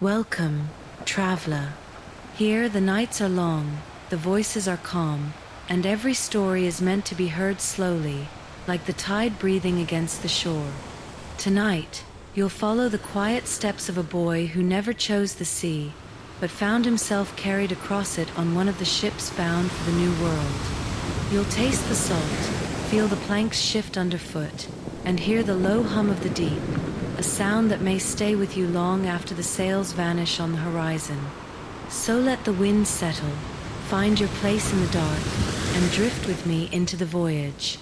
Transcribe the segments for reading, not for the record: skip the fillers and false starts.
Welcome, traveler. Here the nights are long, the voices are calm, and every story is meant to be heard slowly, like the tide breathing against the shore. Tonight, you'll follow the quiet steps of a boy who never chose the sea, but found himself carried across it on one of the ships bound for the New World. You'll taste the salt, feel the planks shift underfoot, and hear the low hum of the deep, a sound that may stay with you long after the sails vanish on the horizon. So let the wind settle, find your place in the dark, and drift with me into the voyage.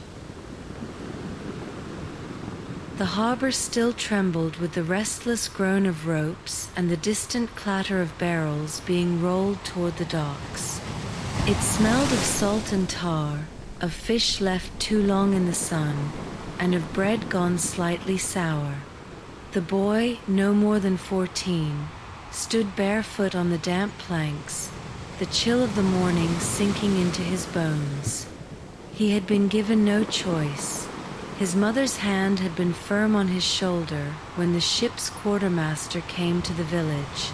The harbor still trembled with the restless groan of ropes and the distant clatter of barrels being rolled toward the docks. It smelled of salt and tar, of fish left too long in the sun, and of bread gone slightly sour. The boy, no more than 14, stood barefoot on the damp planks, the chill of the morning sinking into his bones. He had been given no choice. His mother's hand had been firm on his shoulder when the ship's quartermaster came to the village.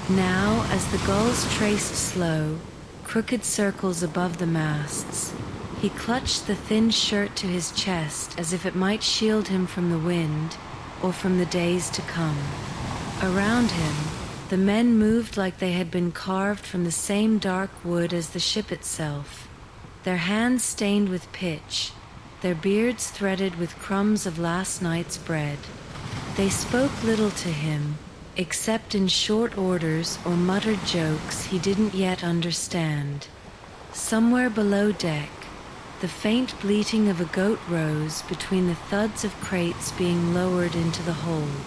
Now, as the gulls traced slow, crooked circles above the masts, he clutched the thin shirt to his chest as if it might shield him from the wind or from the days to come. Around him, the men moved like they had been carved from the same dark wood as the ship itself, their hands stained with pitch, their beards threaded with crumbs of last night's bread. They spoke little to him, except in short orders or muttered jokes he didn't yet understand. Somewhere below deck, the faint bleating of a goat rose between the thuds of crates being lowered into the hold.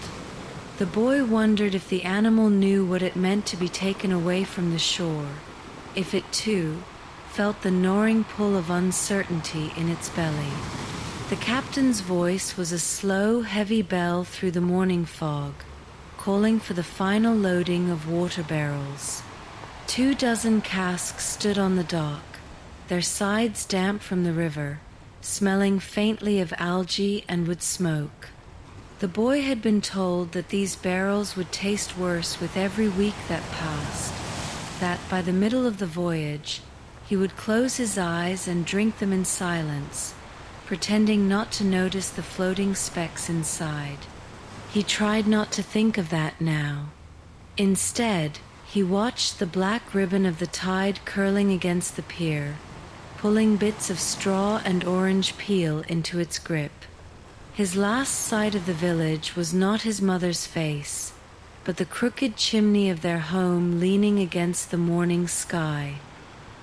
The boy wondered if the animal knew what it meant to be taken away from the shore, if it too felt the gnawing pull of uncertainty in its belly. The captain's voice was a slow, heavy bell through the morning fog, calling for the final loading of water barrels. 24 casks stood on the dock, their sides damp from the river, smelling faintly of algae and wood smoke. The boy had been told that these barrels would taste worse with every week that passed, that by the middle of the voyage, he would close his eyes and drink them in silence, pretending not to notice the floating specks inside. He tried not to think of that now. Instead, he watched the black ribbon of the tide curling against the pier, pulling bits of straw and orange peel into its grip. His last sight of the village was not his mother's face, but the crooked chimney of their home leaning against the morning sky.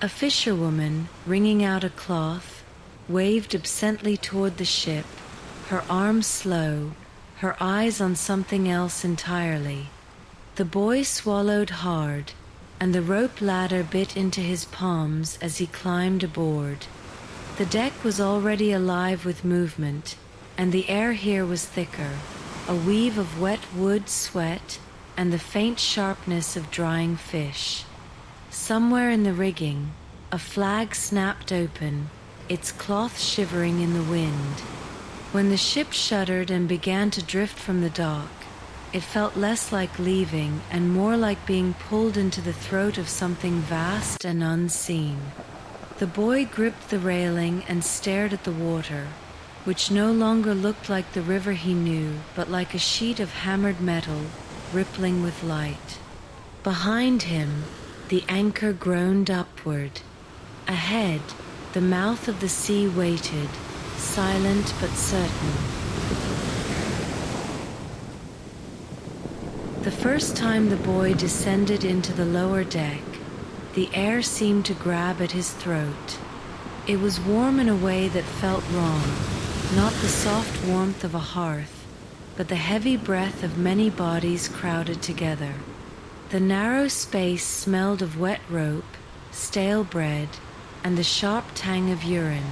A fisherwoman, wringing out a cloth, waved absently toward the ship, her arms slow, her eyes on something else entirely. The boy swallowed hard, and the rope ladder bit into his palms as he climbed aboard. The deck was already alive with movement, and the air here was thicker, a weave of wet wood sweat and the faint sharpness of drying fish. Somewhere in the rigging, a flag snapped open, its cloth shivering in the wind. When the ship shuddered and began to drift from the dock, it felt less like leaving and more like being pulled into the throat of something vast and unseen. The boy gripped the railing and stared at the water, which no longer looked like the river he knew, but like a sheet of hammered metal, rippling with light. Behind him, the anchor groaned upward. Ahead, the mouth of the sea waited, silent but certain. The first time the boy descended into the lower deck, the air seemed to grab at his throat. It was warm in a way that felt wrong, not the soft warmth of a hearth, but the heavy breath of many bodies crowded together. The narrow space smelled of wet rope, stale bread, and the sharp tang of urine.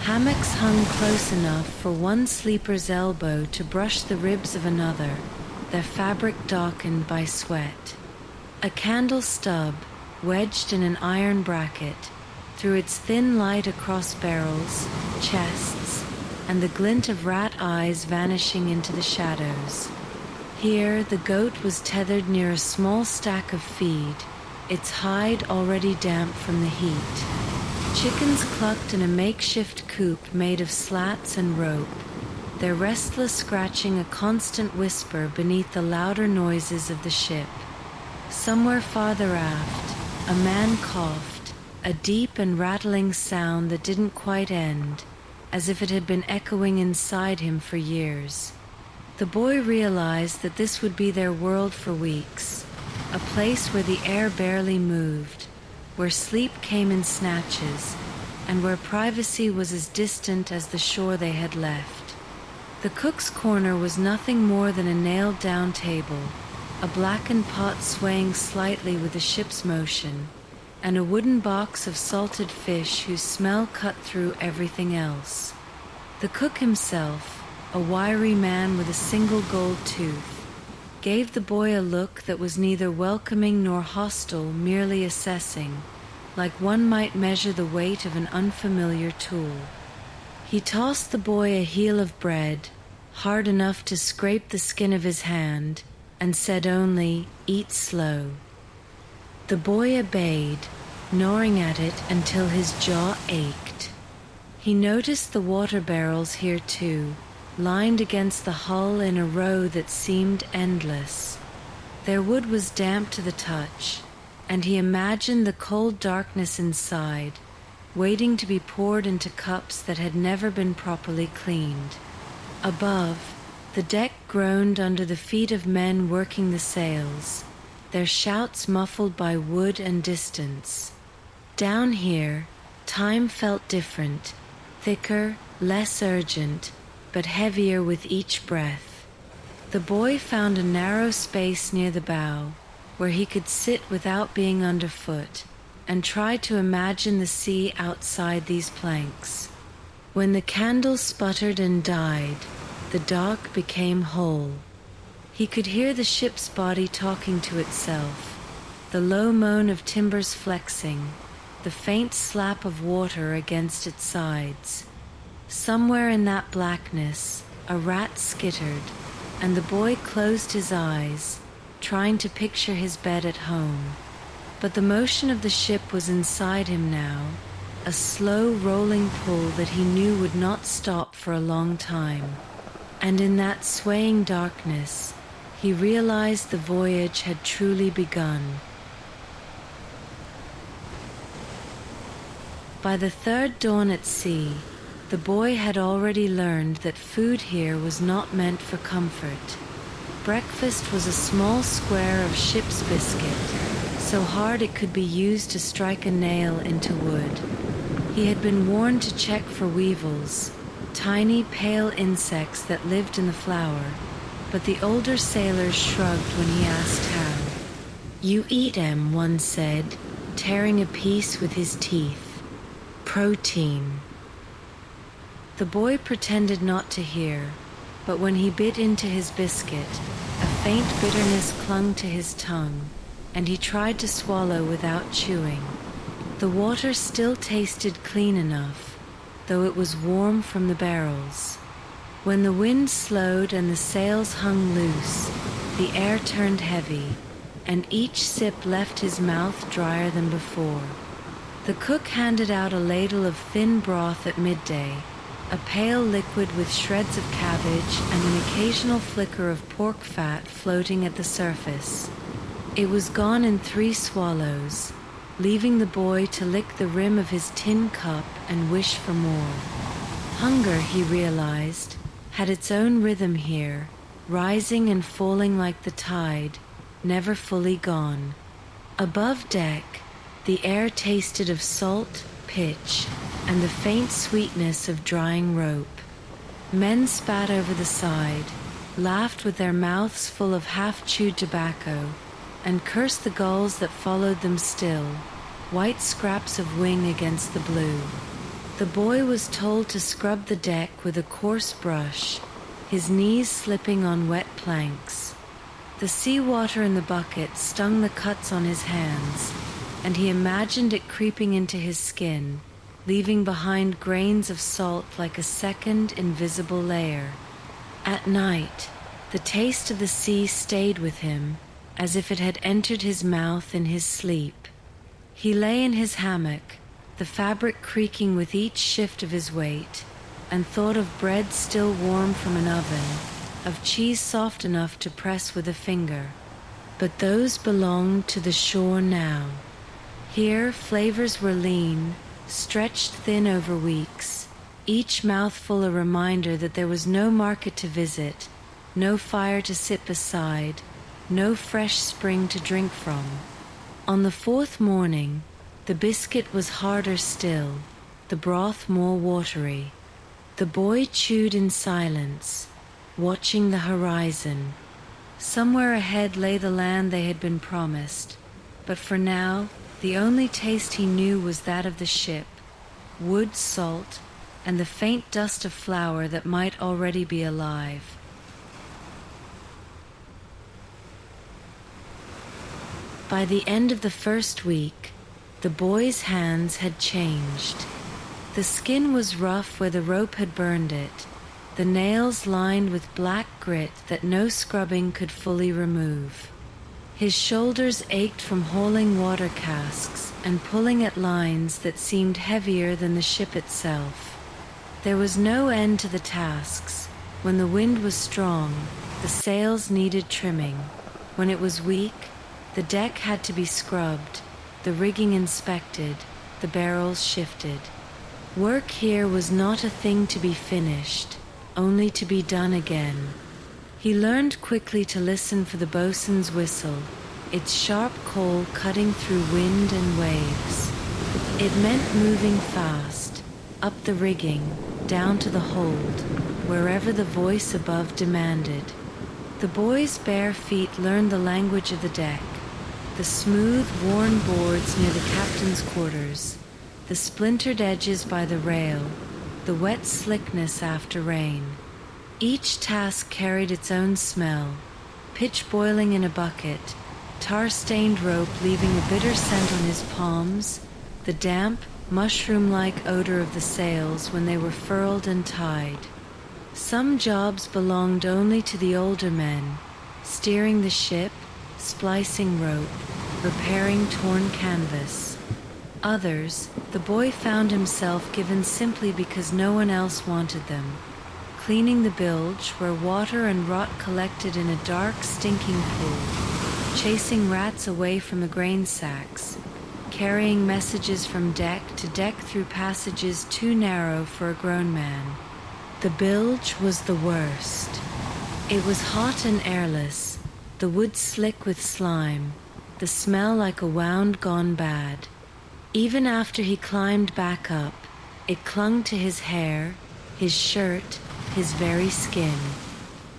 Hammocks hung close enough for one sleeper's elbow to brush the ribs of another, their fabric darkened by sweat. A candle stub, wedged in an iron bracket, threw its thin light across barrels, chests, and the glint of rat eyes vanishing into the shadows. Here, the goat was tethered near a small stack of feed, its hide already damp from the heat. Chickens clucked in a makeshift coop made of slats and rope, their restless scratching a constant whisper beneath the louder noises of the ship. Somewhere farther aft, a man coughed, a deep and rattling sound that didn't quite end, as if it had been echoing inside him for years. The boy realized that this would be their world for weeks, a place where the air barely moved, where sleep came in snatches, and where privacy was as distant as the shore they had left. The cook's corner was nothing more than a nailed-down table, a blackened pot swaying slightly with the ship's motion, and a wooden box of salted fish whose smell cut through everything else. The cook himself, a wiry man with a single gold tooth, gave the boy a look that was neither welcoming nor hostile, merely assessing, like one might measure the weight of an unfamiliar tool. He tossed the boy a heel of bread, hard enough to scrape the skin of his hand, and said only, "Eat slow." The boy obeyed, gnawing at it until his jaw ached. He noticed the water barrels here too, lined against the hull in a row that seemed endless. Their wood was damp to the touch, and he imagined the cold darkness inside, waiting to be poured into cups that had never been properly cleaned. Above, the deck groaned under the feet of men working the sails, their shouts muffled by wood and distance. Down here, time felt different, thicker, less urgent, but heavier with each breath. The boy found a narrow space near the bow, where he could sit without being underfoot, and tried to imagine the sea outside these planks. When the candle sputtered and died, the dock became whole. He could hear the ship's body talking to itself, the low moan of timbers flexing, the faint slap of water against its sides. Somewhere in that blackness, a rat skittered, and the boy closed his eyes, trying to picture his bed at home. But the motion of the ship was inside him now, a slow rolling pull that he knew would not stop for a long time. And in that swaying darkness, he realized the voyage had truly begun. By the third dawn at sea, the boy had already learned that food here was not meant for comfort. Breakfast was a small square of ship's biscuit, so hard it could be used to strike a nail into wood. He had been warned to check for weevils, tiny pale insects that lived in the flour, but the older sailors shrugged when he asked how. "You eat 'em," one said, tearing a piece with his teeth. "Protein." The boy pretended not to hear, but when he bit into his biscuit, a faint bitterness clung to his tongue, and he tried to swallow without chewing. The water still tasted clean enough, though it was warm from the barrels. When the wind slowed and the sails hung loose, the air turned heavy, and each sip left his mouth drier than before. The cook handed out a ladle of thin broth at midday, a pale liquid with shreds of cabbage and an occasional flicker of pork fat floating at the surface. It was gone in 3 swallows, leaving the boy to lick the rim of his tin cup and wish for more. Hunger, he realized, had its own rhythm here, rising and falling like the tide, never fully gone. Above deck, the air tasted of salt, pitch, and the faint sweetness of drying rope. Men spat over the side, laughed with their mouths full of half-chewed tobacco, and cursed the gulls that followed them still, white scraps of wing against the blue. The boy was told to scrub the deck with a coarse brush, his knees slipping on wet planks. The seawater in the bucket stung the cuts on his hands, and he imagined it creeping into his skin, leaving behind grains of salt like a second invisible layer. At night, The taste of the sea stayed with him, as if it had entered his mouth in his sleep. He lay in his hammock, the fabric creaking with each shift of his weight, and thought of bread still warm from an oven, of cheese soft enough to press with a finger. But those belonged to the shore now. Here flavors were lean, stretched thin over weeks, each mouthful a reminder that there was no market to visit, no fire to sit beside, no fresh spring to drink from. On the fourth morning, the biscuit was harder still, the broth more watery. The boy chewed in silence, watching the horizon. Somewhere ahead lay the land they had been promised, but for now, the only taste he knew was that of the ship, wood, salt, and the faint dust of flour that might already be alive. By the end of the first week, the boy's hands had changed. The skin was rough where the rope had burned it, the nails lined with black grit that no scrubbing could fully remove. His shoulders ached from hauling water casks and pulling at lines that seemed heavier than the ship itself. There was no end to the tasks. When the wind was strong, the sails needed trimming. When it was weak, the deck had to be scrubbed, the rigging inspected, the barrels shifted. Work here was not a thing to be finished, only to be done again. He learned quickly to listen for the boatswain's whistle, its sharp call cutting through wind and waves. It meant moving fast, up the rigging, down to the hold, wherever the voice above demanded. The boy's bare feet learned the language of the deck, the smooth, worn boards near the captain's quarters, the splintered edges by the rail, the wet slickness after rain. Each task carried its own smell, pitch boiling in a bucket, tar-stained rope leaving a bitter scent on his palms, the damp, mushroom-like odor of the sails when they were furled and tied. Some jobs belonged only to the older men, steering the ship, splicing rope, repairing torn canvas. Others, the boy found himself given simply because no one else wanted them. Cleaning the bilge where water and rot collected in a dark, stinking pool, chasing rats away from the grain sacks, carrying messages from deck to deck through passages too narrow for a grown man. The bilge was the worst. It was hot and airless, the wood slick with slime, the smell like a wound gone bad. Even after he climbed back up, it clung to his hair, his shirt, his very skin.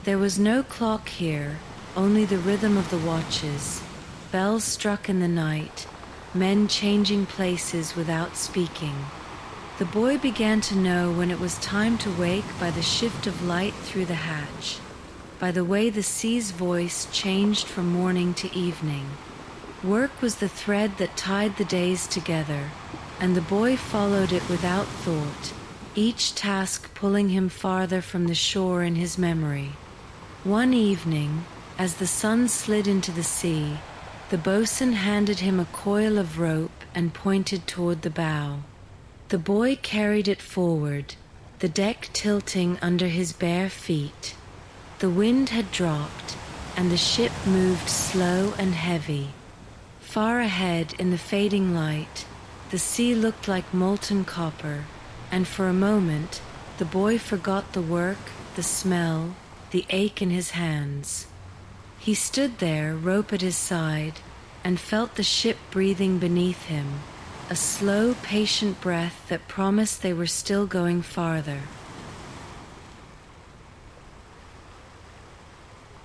There was no clock here, only the rhythm of the watches, bells struck in the night, men changing places without speaking. The boy began to know when it was time to wake by the shift of light through the hatch, by the way the sea's voice changed from morning to evening. Work was the thread that tied the days together, and the boy followed it without thought, each task pulling him farther from the shore in his memory. One evening, as the sun slid into the sea, the boatswain handed him a coil of rope and pointed toward the bow. The boy carried it forward, the deck tilting under his bare feet. The wind had dropped, and the ship moved slow and heavy. Far ahead in the fading light, the sea looked like molten copper, and for a moment the boy forgot the work, the smell, the ache in his hands. He stood there, rope at his side, and felt the ship breathing beneath him, a slow, patient breath that promised they were still going farther.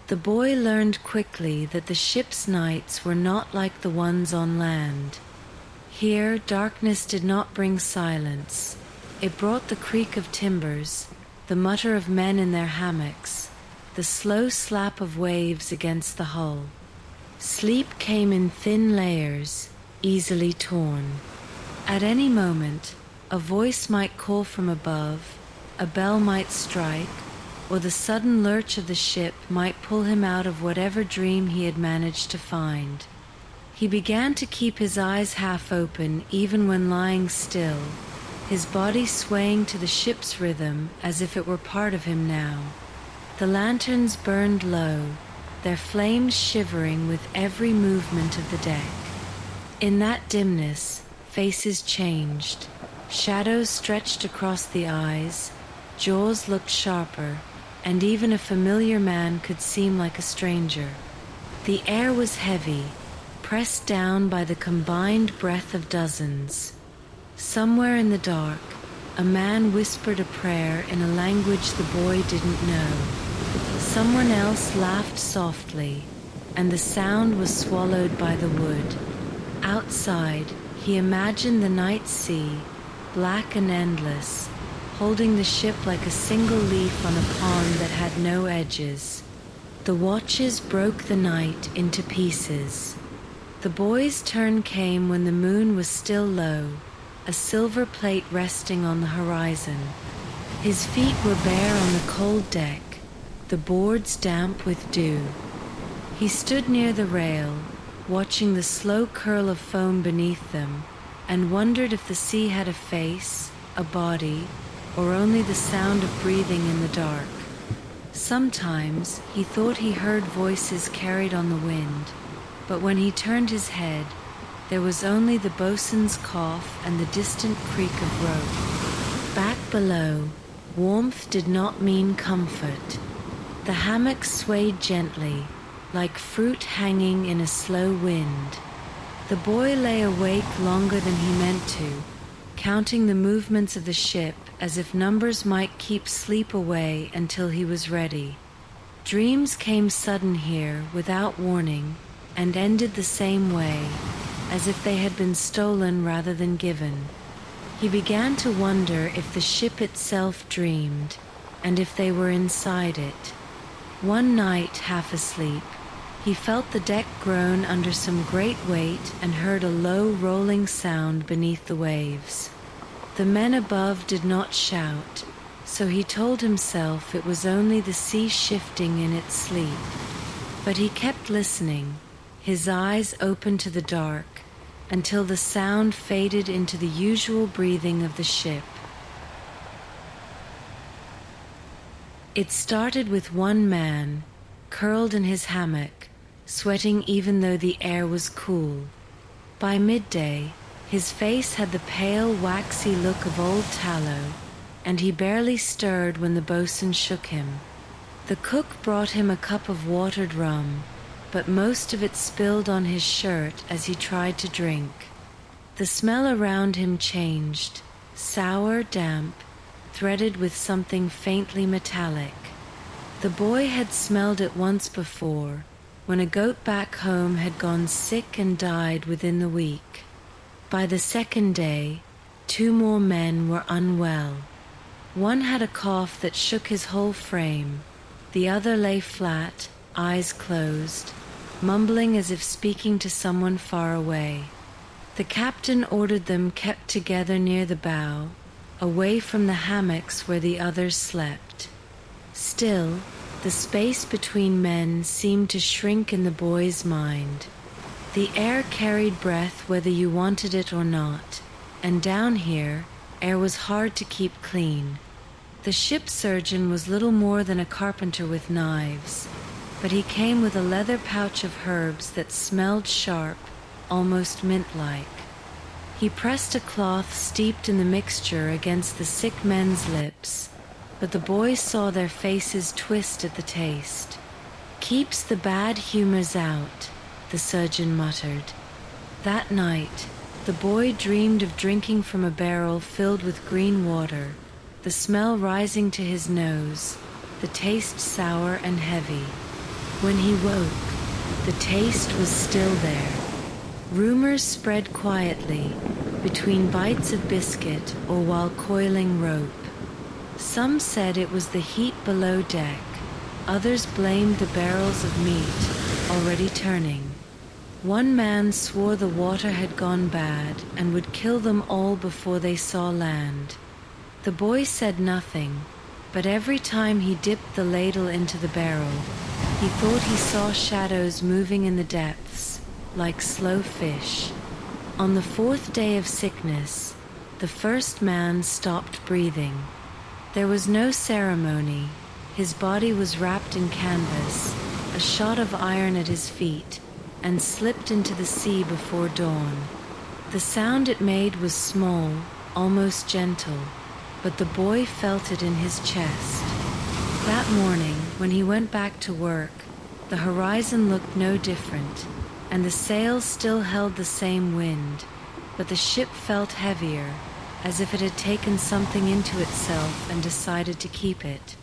The boy learned quickly that the ship's nights were not like the ones on land. Here, darkness did not bring silence. It brought the creak of timbers, the mutter of men in their hammocks, the slow slap of waves against the hull. Sleep came in thin layers, easily torn. At any moment, a voice might call from above, a bell might strike, or the sudden lurch of the ship might pull him out of whatever dream he had managed to find. He began to keep his eyes half open even when lying still, his body swaying to the ship's rhythm as if it were part of him now. The lanterns burned low, their flames shivering with every movement of the deck. In that dimness, faces changed. Shadows stretched across the eyes, jaws looked sharper, and even a familiar man could seem like a stranger. The air was heavy, pressed down by the combined breath of dozens. Somewhere in the dark, a man whispered a prayer in a language the boy didn't know. Someone else laughed softly, and the sound was swallowed by the wood. Outside, he imagined the night sea, black and endless, holding the ship like a single leaf on a pond that had no edges. The watches broke the night into pieces. The boy's turn came when the moon was still low, a silver plate resting on the horizon. His feet were bare on the cold deck, the boards damp with dew. He stood near the rail, watching the slow curl of foam beneath them, and wondered if the sea had a face, a body, or only the sound of breathing in the dark. Sometimes he thought he heard voices carried on the wind, but when he turned his head, there was only the boatswain's cough and the distant creak of rope. Back below, warmth did not mean comfort. The hammock swayed gently, like fruit hanging in a slow wind. The boy lay awake longer than he meant to, counting the movements of the ship as if numbers might keep sleep away until he was ready. Dreams came sudden here, without warning, and ended the same way, as if they had been stolen rather than given. He began to wonder if the ship itself dreamed, and if they were inside it. One night, half asleep, he felt the deck groan under some great weight and heard a low rolling sound beneath the waves. The men above did not shout, so he told himself it was only the sea shifting in its sleep. But he kept listening, his eyes open to the dark, until the sound faded into the usual breathing of the ship. It started with one man, curled in his hammock, sweating even though the air was cool. By midday, his face had the pale, waxy look of old tallow, and he barely stirred when the boatswain shook him. The cook brought him a cup of watered rum, but most of it spilled on his shirt as he tried to drink. The smell around him changed, sour, damp, threaded with something faintly metallic. The boy had smelled it once before, when a goat back home had gone sick and died within the week. By the second day, 2 more men were unwell. One had a cough that shook his whole frame. The other lay flat, eyes closed, mumbling as if speaking to someone far away. The captain ordered them kept together near the bow, away from the hammocks where the others slept. Still, the space between men seemed to shrink in the boy's mind. The air carried breath whether you wanted it or not, and down here, air was hard to keep clean. The ship surgeon was little more than a carpenter with knives, but he came with a leather pouch of herbs that smelled sharp, almost mint-like. He pressed a cloth steeped in the mixture against the sick men's lips, but the boy saw their faces twist at the taste. "Keeps the bad humors out," the surgeon muttered. That night, the boy dreamed of drinking from a barrel filled with green water, the smell rising to his nose, the taste sour and heavy. When he woke, the taste was still there. Rumors spread quietly, between bites of biscuit or while coiling rope. Some said it was the heat below deck, others blamed the barrels of meat, already turning. One man swore the water had gone bad and would kill them all before they saw land. The boy said nothing, but every time he dipped the ladle into the barrel, he thought he saw shadows moving in the depths, like slow fish. On the fourth day of sickness, the first man stopped breathing. There was no ceremony. His body was wrapped in canvas, a shot of iron at his feet, and slipped into the sea before dawn. The sound it made was small, almost gentle, but the boy felt it in his chest. That morning, when he went back to work, the horizon looked no different, and the sails still held the same wind, but the ship felt heavier, as if it had taken something into itself and decided to keep it.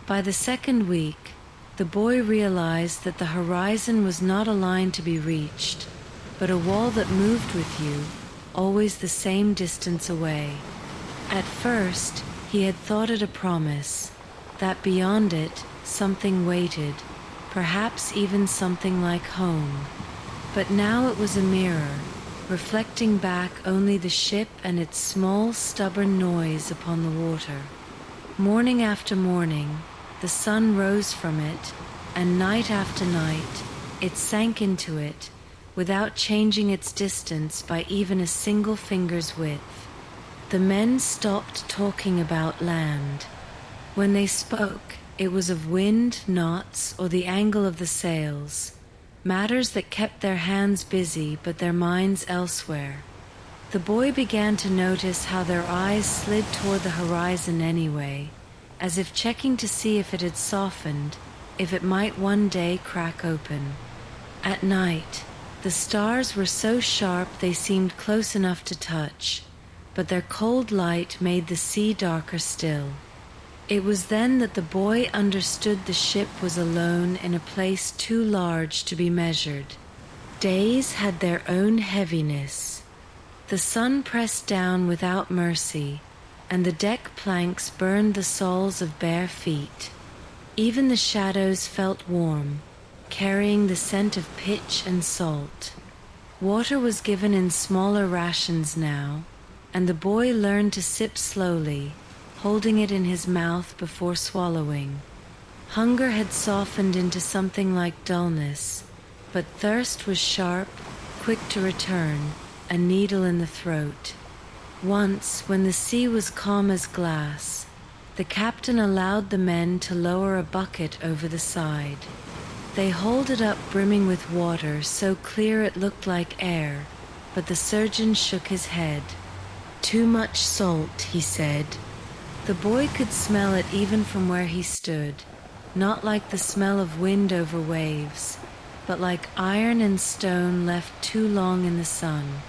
By the second week, the boy realized that the horizon was not a line to be reached, but a wall that moved with you, always the same distance away. At first, he had thought it a promise, that beyond it, something waited, perhaps even something like home. But now it was a mirror, reflecting back only the ship and its small, stubborn noise upon the water. Morning after morning, the sun rose from it, and night after night, it sank into it, without changing its distance by even a single finger's width. The men stopped talking about land. When they spoke, it was of wind, knots, or the angle of the sails, matters that kept their hands busy but their minds elsewhere. The boy began to notice how their eyes slid toward the horizon anyway, as if checking to see if it had softened, if it might one day crack open. At night, the stars were so sharp they seemed close enough to touch, but their cold light made the sea darker still. It was then that the boy understood the ship was alone in a place too large to be measured. Days had their own heaviness. The sun pressed down without mercy, and the deck planks burned the soles of bare feet. Even the shadows felt warm, carrying the scent of pitch and salt. Water was given in smaller rations now, and the boy learned to sip slowly, holding it in his mouth before swallowing. Hunger had softened into something like dullness, but thirst was sharp, quick to return, a needle in the throat. Once, when the sea was calm as glass, the captain allowed the men to lower a bucket over the side. They hauled it up brimming with water so clear it looked like air, but the surgeon shook his head. "Too much salt," he said. The boy could smell it even from where he stood, not like the smell of wind over waves, but like iron and stone left too long in the sun.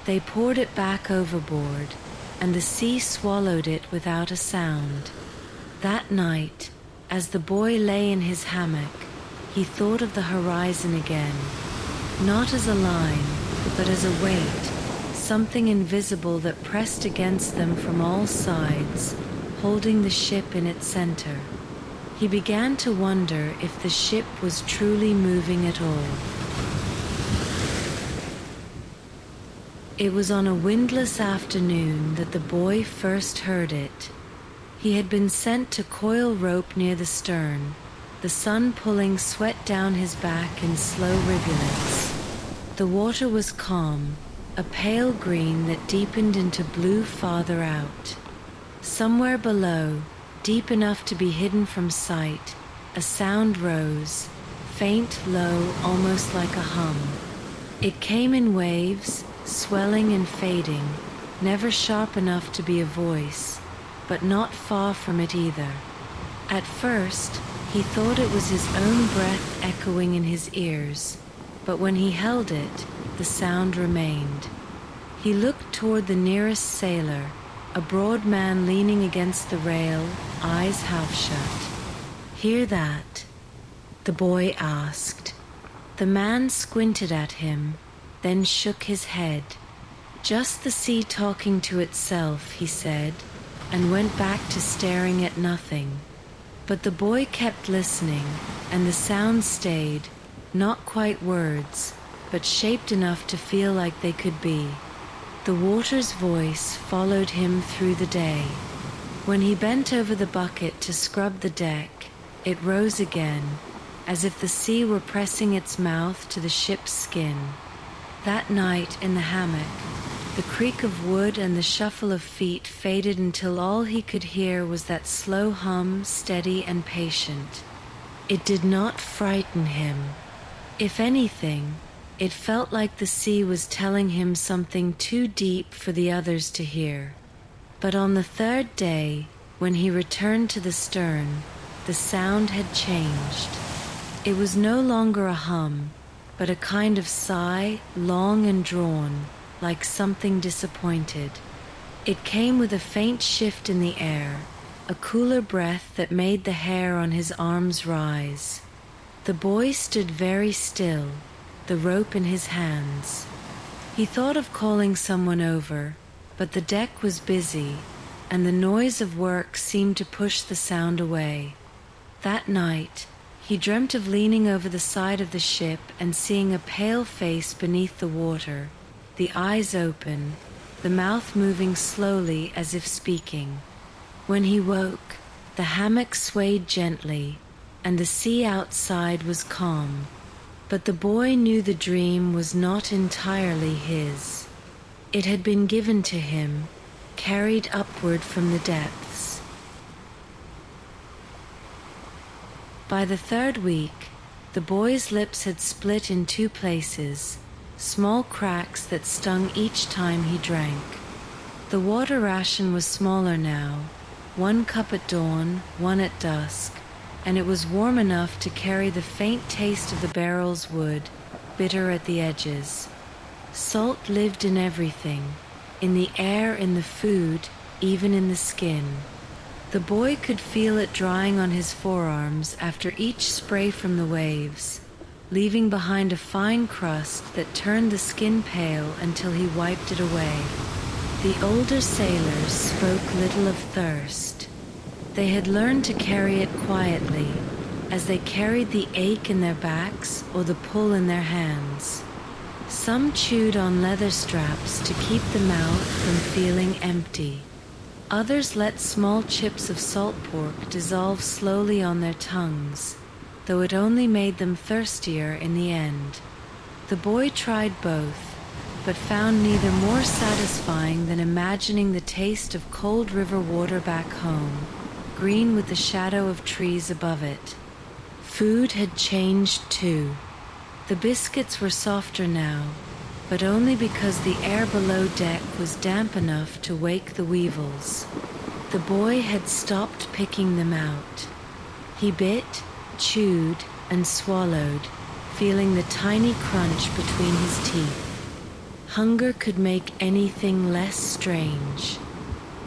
They poured it back overboard, and the sea swallowed it without a sound. That night, as the boy lay in his hammock, he thought of the horizon again, not as a line, but as a weight, something invisible that pressed against them from all sides, holding the ship in its center. He began to wonder if the ship was truly moving at all. It was on a windless afternoon that the boy first heard it. He had been sent to coil rope near the stern, the sun pulling sweat down his back in slow rivulets. The water was calm, a pale green that deepened into blue farther out. Somewhere below, deep enough to be hidden from sight, a sound rose, faint, low, almost like a hum. It came in waves, swelling and fading, never sharp enough to be a voice, but not far from it either. At first, he thought it was his own breath echoing in his ears, but when he held it, the sound remained. He looked toward the nearest sailor, a broad man leaning against the rail, eyes half shut. "Hear that?" the boy asked. The man squinted at him, then shook his head. "Just the sea talking to itself," he said, and went back to staring at nothing. But the boy kept listening, and the sound stayed, not quite words, but shaped enough to feel like they could be. The water's voice followed him through the day. When he bent over the bucket to scrub the deck, it rose again, as if the sea were pressing its mouth to the ship's skin. That night in the hammock, the creak of wood and the shuffle of feet faded until all he could hear was that slow hum, steady and patient. It did not frighten him. If anything, it felt like the sea was telling him something too deep for the others to hear. But on the third day, when he returned to the stern, the sound had changed. It was no longer a hum, but a kind of sigh, long and drawn, like something disappointed. It came with a faint shift in the air, a cooler breath that made the hair on his arms rise. The boy stood very still, the rope in his hands. He thought of calling someone over, but the deck was busy, and the noise of work seemed to push the sound away. That night, he dreamt of leaning over the side of the ship and seeing a pale face beneath the water, the eyes open, the mouth moving slowly as if speaking. When he woke, the hammock swayed gently, and the sea outside was calm. But the boy knew the dream was not entirely his. It had been given to him, carried upward from the depths. By the third week, the boy's lips had split in two places, small cracks that stung each time he drank. The water ration was smaller now, 1 cup at dawn, 1 at dusk, and it was warm enough to carry the faint taste of the barrel's wood, bitter at the edges. Salt lived in everything, in the air, in the food, even in the skin. The boy could feel it drying on his forearms after each spray from the waves, leaving behind a fine crust that turned the skin pale until he wiped it away. The older sailors spoke little of thirst. They had learned to carry it quietly, as they carried the ache in their backs or the pull in their hands. Some chewed on leather straps to keep the mouth from feeling empty. Others let small chips of salt pork dissolve slowly on their tongues, though it only made them thirstier in the end. The boy tried both, but found neither more satisfying than imagining the taste of cold river water back home, green with the shadow of trees above it. Food had changed too. The biscuits were softer now, but only because the air below deck was damp enough to wake the weevils. The boy had stopped picking them out. He bit, chewed, and swallowed, feeling the tiny crunch between his teeth. Hunger could make anything less strange.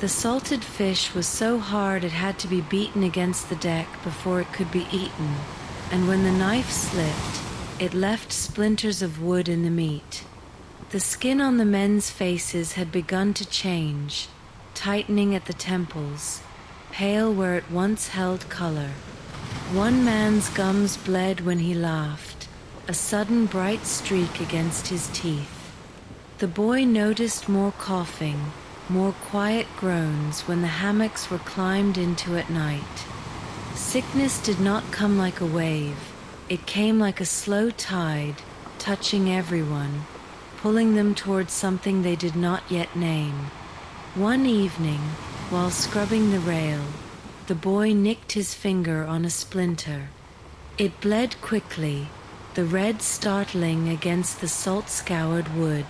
The salted fish was so hard it had to be beaten against the deck before it could be eaten, and when the knife slipped, it left splinters of wood in the meat. The skin on the men's faces had begun to change, tightening at the temples, pale where it once held color. One man's gums bled when he laughed, a sudden bright streak against his teeth. The boy noticed more coughing, more quiet groans when the hammocks were climbed into at night. Sickness did not come like a wave. It came like a slow tide, touching everyone, pulling them towards something they did not yet name. One evening, while scrubbing the rail, the boy nicked his finger on a splinter. It bled quickly, the red startling against the salt-scoured wood.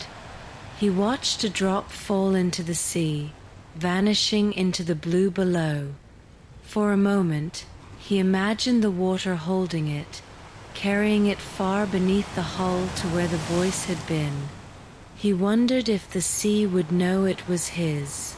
He watched a drop fall into the sea, vanishing into the blue below. For a moment, he imagined the water holding it, carrying it far beneath the hull to where the voice had been. He wondered if the sea would know it was his.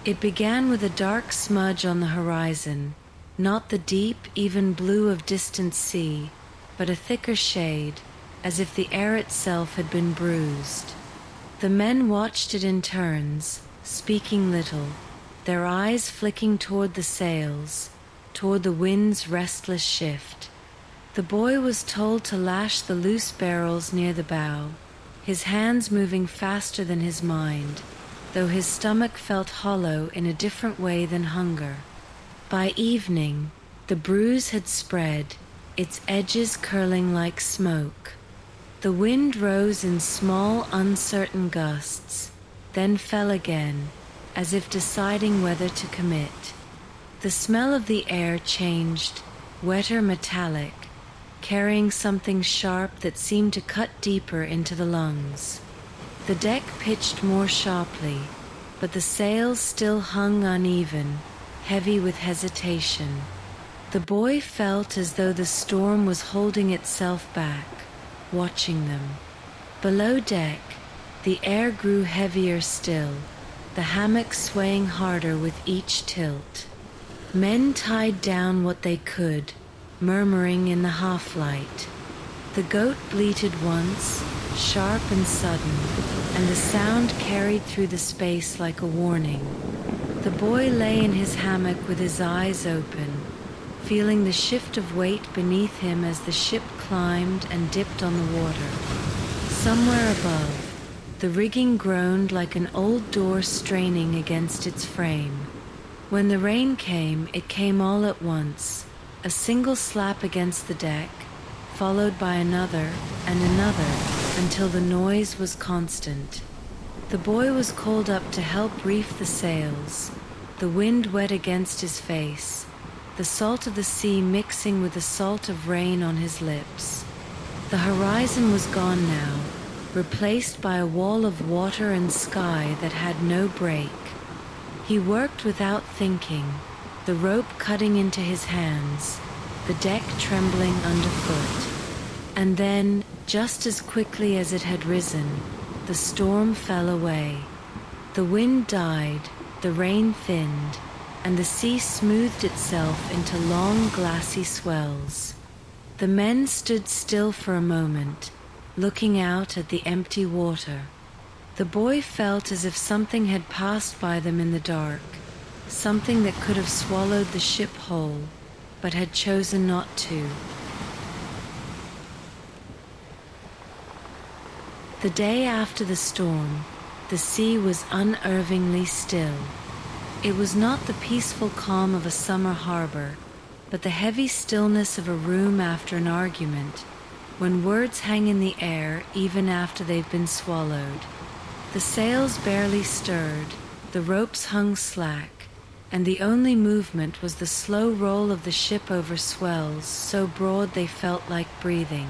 It began with a dark smudge on the horizon, not the deep, even blue of distant sea, but a thicker shade, as if the air itself had been bruised. The men watched it in turns, speaking little, their eyes flicking toward the sails, toward the wind's restless shift. The boy was told to lash the loose barrels near the bow, his hands moving faster than his mind, though his stomach felt hollow in a different way than hunger. By evening, the bruise had spread, its edges curling like smoke. The wind rose in small, uncertain gusts, then fell again, as if deciding whether to commit. The smell of the air changed, wetter metallic, carrying something sharp that seemed to cut deeper into the lungs. The deck pitched more sharply, but the sails still hung uneven, heavy with hesitation. The boy felt as though the storm was holding itself back, watching them. Below deck, the air grew heavier still, the hammock swaying harder with each tilt. Men tied down what they could, murmuring in the half-light. The goat bleated once, sharp and sudden, and the sound carried through the space like a warning. The boy lay in his hammock with his eyes open, feeling the shift of weight beneath him as the ship climbed and dipped on the water. Somewhere above, the rigging groaned like an old door straining against its frame. When the rain came, it came all at once, a single slap against the deck, followed by another and another, until the noise was constant. The boy was called up to help reef the sails, the wind wet against his face, the salt of the sea mixing with the salt of rain on his lips. The horizon was gone now, replaced by a wall of water and sky that had no break. He worked without thinking, the rope cutting into his hands, the deck trembling underfoot. And then, just as quickly as it had risen, the storm fell away. The wind died, the rain thinned, and the sea smoothed itself into long glassy swells. The men stood still for a moment, looking out at the empty water. The boy felt as if something had passed by them in the dark, something that could have swallowed the ship whole, but had chosen not to. The day after the storm, the sea was unnervingly still. It was not the peaceful calm of a summer harbor, but the heavy stillness of a room after an argument, when words hang in the air even after they've been swallowed. The sails barely stirred, the ropes hung slack, and the only movement was the slow roll of the ship over swells so broad they felt like breathing.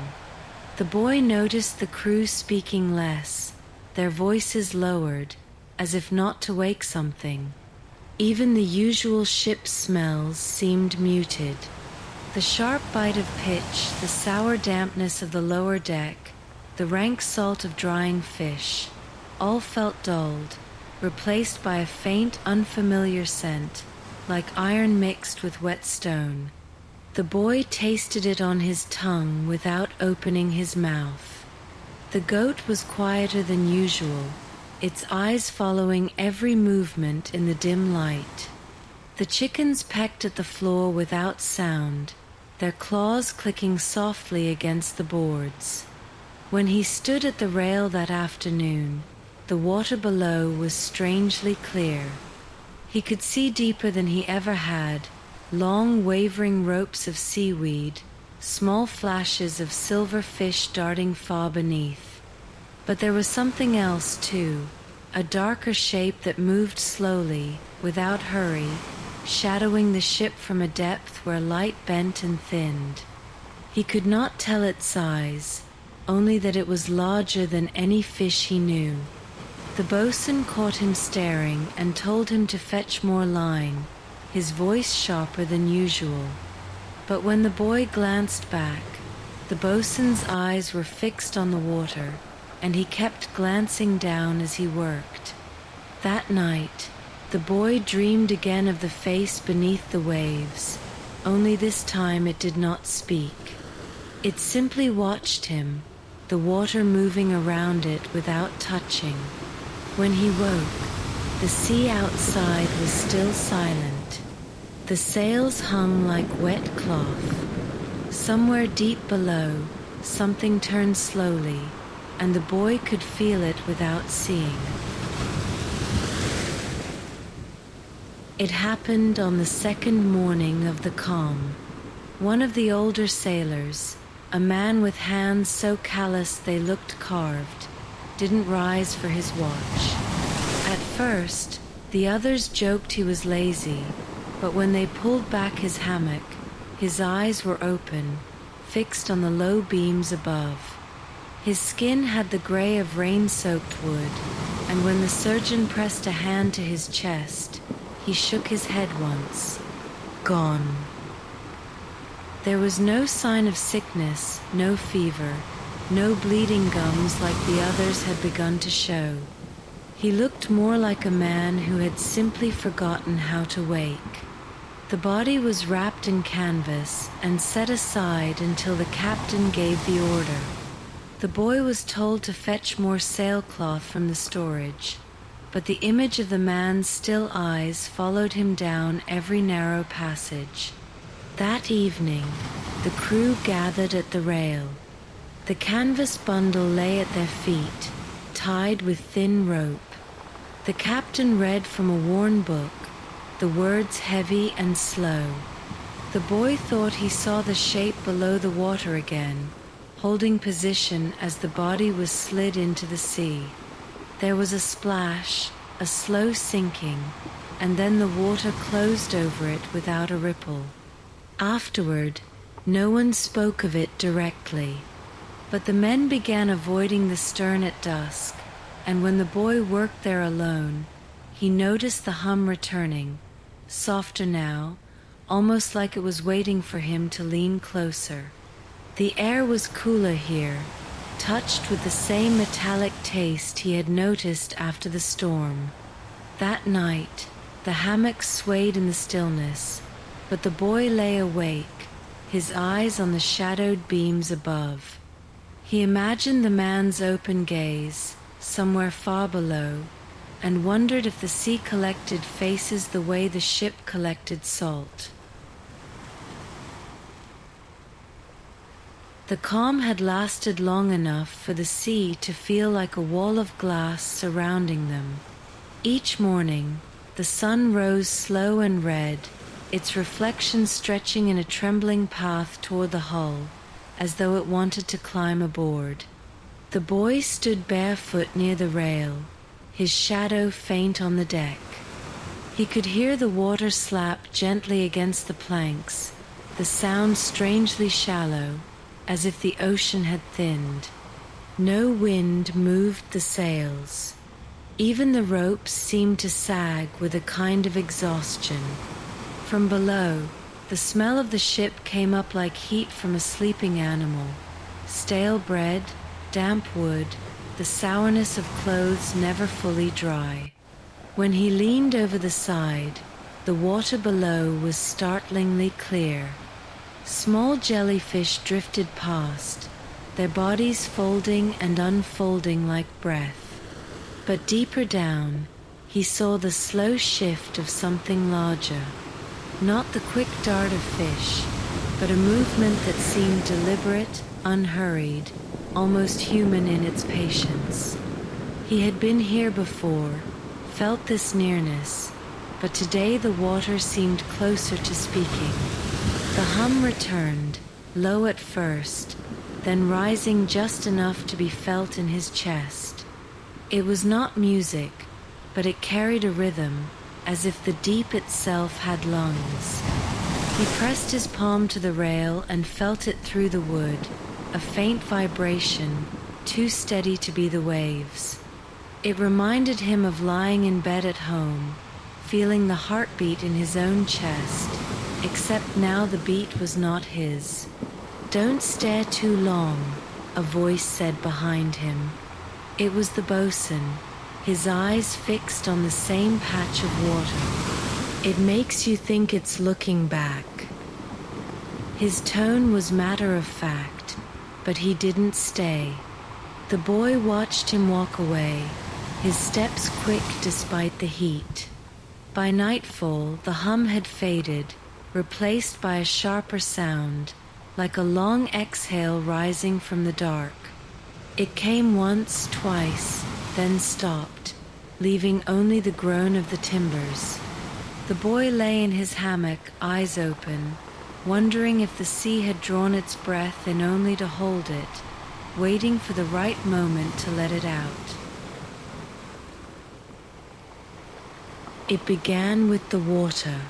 The boy noticed the crew speaking less, their voices lowered, as if not to wake something. Even the usual ship smells seemed muted. The sharp bite of pitch, the sour dampness of the lower deck, the rank salt of drying fish, all felt dulled, replaced by a faint, unfamiliar scent, like iron mixed with wet stone. The boy tasted it on his tongue without opening his mouth. The goat was quieter than usual, its eyes following every movement in the dim light. The chickens pecked at the floor without sound, their claws clicking softly against the boards. When he stood at the rail that afternoon, the water below was strangely clear. He could see deeper than he ever had, long wavering ropes of seaweed, small flashes of silver fish darting far beneath. But there was something else too, a darker shape that moved slowly, without hurry, shadowing the ship from a depth where light bent and thinned. He could not tell its size, only that it was larger than any fish he knew. The boatswain caught him staring and told him to fetch more line, his voice sharper than usual. But when the boy glanced back, the boatswain's eyes were fixed on the water, and he kept glancing down as he worked. That night, the boy dreamed again of the face beneath the waves, only this time it did not speak. It simply watched him, the water moving around it without touching. When he woke, the sea outside was still silent. The sails hung like wet cloth. Somewhere deep below, something turned slowly, and the boy could feel it without seeing. It happened on the second morning of the calm. One of the older sailors, a man with hands so callous they looked carved, didn't rise for his watch. At first, the others joked he was lazy, but when they pulled back his hammock, his eyes were open, fixed on the low beams above. His skin had the gray of rain-soaked wood, and when the surgeon pressed a hand to his chest, he shook his head once. Gone. There was no sign of sickness, no fever, no bleeding gums like the others had begun to show. He looked more like a man who had simply forgotten how to wake. The body was wrapped in canvas and set aside until the captain gave the order. The boy was told to fetch more sailcloth from the storage, but the image of the man's still eyes followed him down every narrow passage. That evening, the crew gathered at the rail. The canvas bundle lay at their feet, tied with thin rope. The captain read from a worn book, the words heavy and slow. The boy thought he saw the shape below the water again, holding position as the body was slid into the sea. There was a splash, a slow sinking, and then the water closed over it without a ripple. Afterward, no one spoke of it directly, but the men began avoiding the stern at dusk, and when the boy worked there alone, he noticed the hum returning, softer now, almost like it was waiting for him to lean closer. The air was cooler here, touched with the same metallic taste he had noticed after the storm. That night, the hammock swayed in the stillness, but the boy lay awake, his eyes on the shadowed beams above. He imagined the man's open gaze, somewhere far below, and wondered if the sea collected faces the way the ship collected salt. The calm had lasted long enough for the sea to feel like a wall of glass surrounding them. Each morning, the sun rose slow and red, its reflection stretching in a trembling path toward the hull, as though it wanted to climb aboard. The boy stood barefoot near the rail, his shadow faint on the deck. He could hear the water slap gently against the planks, the sound strangely shallow, as if the ocean had thinned. No wind moved the sails. Even the ropes seemed to sag with a kind of exhaustion. From below, the smell of the ship came up like heat from a sleeping animal. Stale bread, damp wood, the sourness of clothes never fully dry. When he leaned over the side, the water below was startlingly clear. Small jellyfish drifted past, their bodies folding and unfolding like breath. But deeper down, he saw the slow shift of something larger. Not the quick dart of fish, but a movement that seemed deliberate, unhurried, almost human in its patience. He had been here before, felt this nearness, but today the water seemed closer to speaking. The hum returned, low at first, then rising just enough to be felt in his chest. It was not music, but it carried a rhythm, as if the deep itself had lungs. He pressed his palm to the rail and felt it through the wood, a faint vibration, too steady to be the waves. It reminded him of lying in bed at home, feeling the heartbeat in his own chest, except now the beat was not his. "Don't stare too long," a voice said behind him. It was the bosun, his eyes fixed on the same patch of water. "It makes you think it's looking back." His tone was matter of fact, but he didn't stay. The boy watched him walk away, his steps quick despite the heat. By nightfall, the hum had faded, replaced by a sharper sound, like a long exhale rising from the dark. It came once, twice, then stopped, leaving only the groan of the timbers. The boy lay in his hammock, eyes open, wondering if the sea had drawn its breath in only to hold it, waiting for the right moment to let it out. It began with the water,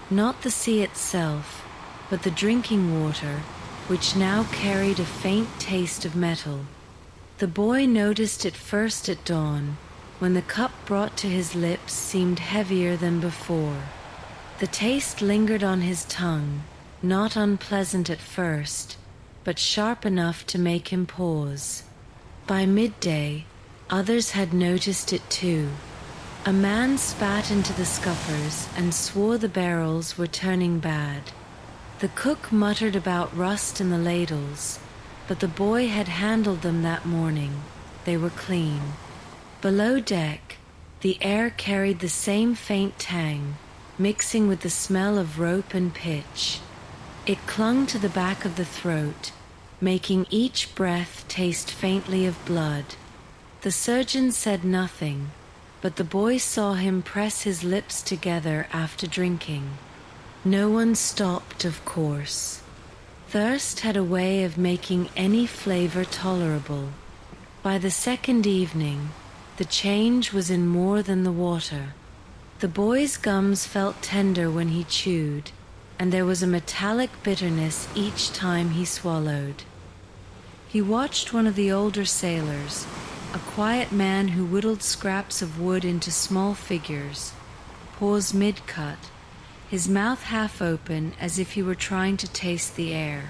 not the sea itself, but the drinking water, which now carried a faint taste of metal. The boy noticed it first at dawn, when the cup brought to his lips seemed heavier than before. The taste lingered on his tongue, not unpleasant at first, but sharp enough to make him pause. By midday, others had noticed it too. A man spat into the scuppers and swore the barrels were turning bad. The cook muttered about rust in the ladles, but the boy had handled them that morning. They were clean. Below deck, the air carried the same faint tang, mixing with the smell of rope and pitch. It clung to the back of the throat, making each breath taste faintly of blood. The surgeon said nothing, but the boy saw him press his lips together after drinking. No one stopped, of course. Thirst had a way of making any flavor tolerable. By the second evening, the change was in more than the water. The boy's gums felt tender when he chewed, and there was a metallic bitterness each time he swallowed. He watched one of the older sailors, a quiet man who whittled scraps of wood into small figures, pause mid-cut, his mouth half open as if he were trying to taste the air.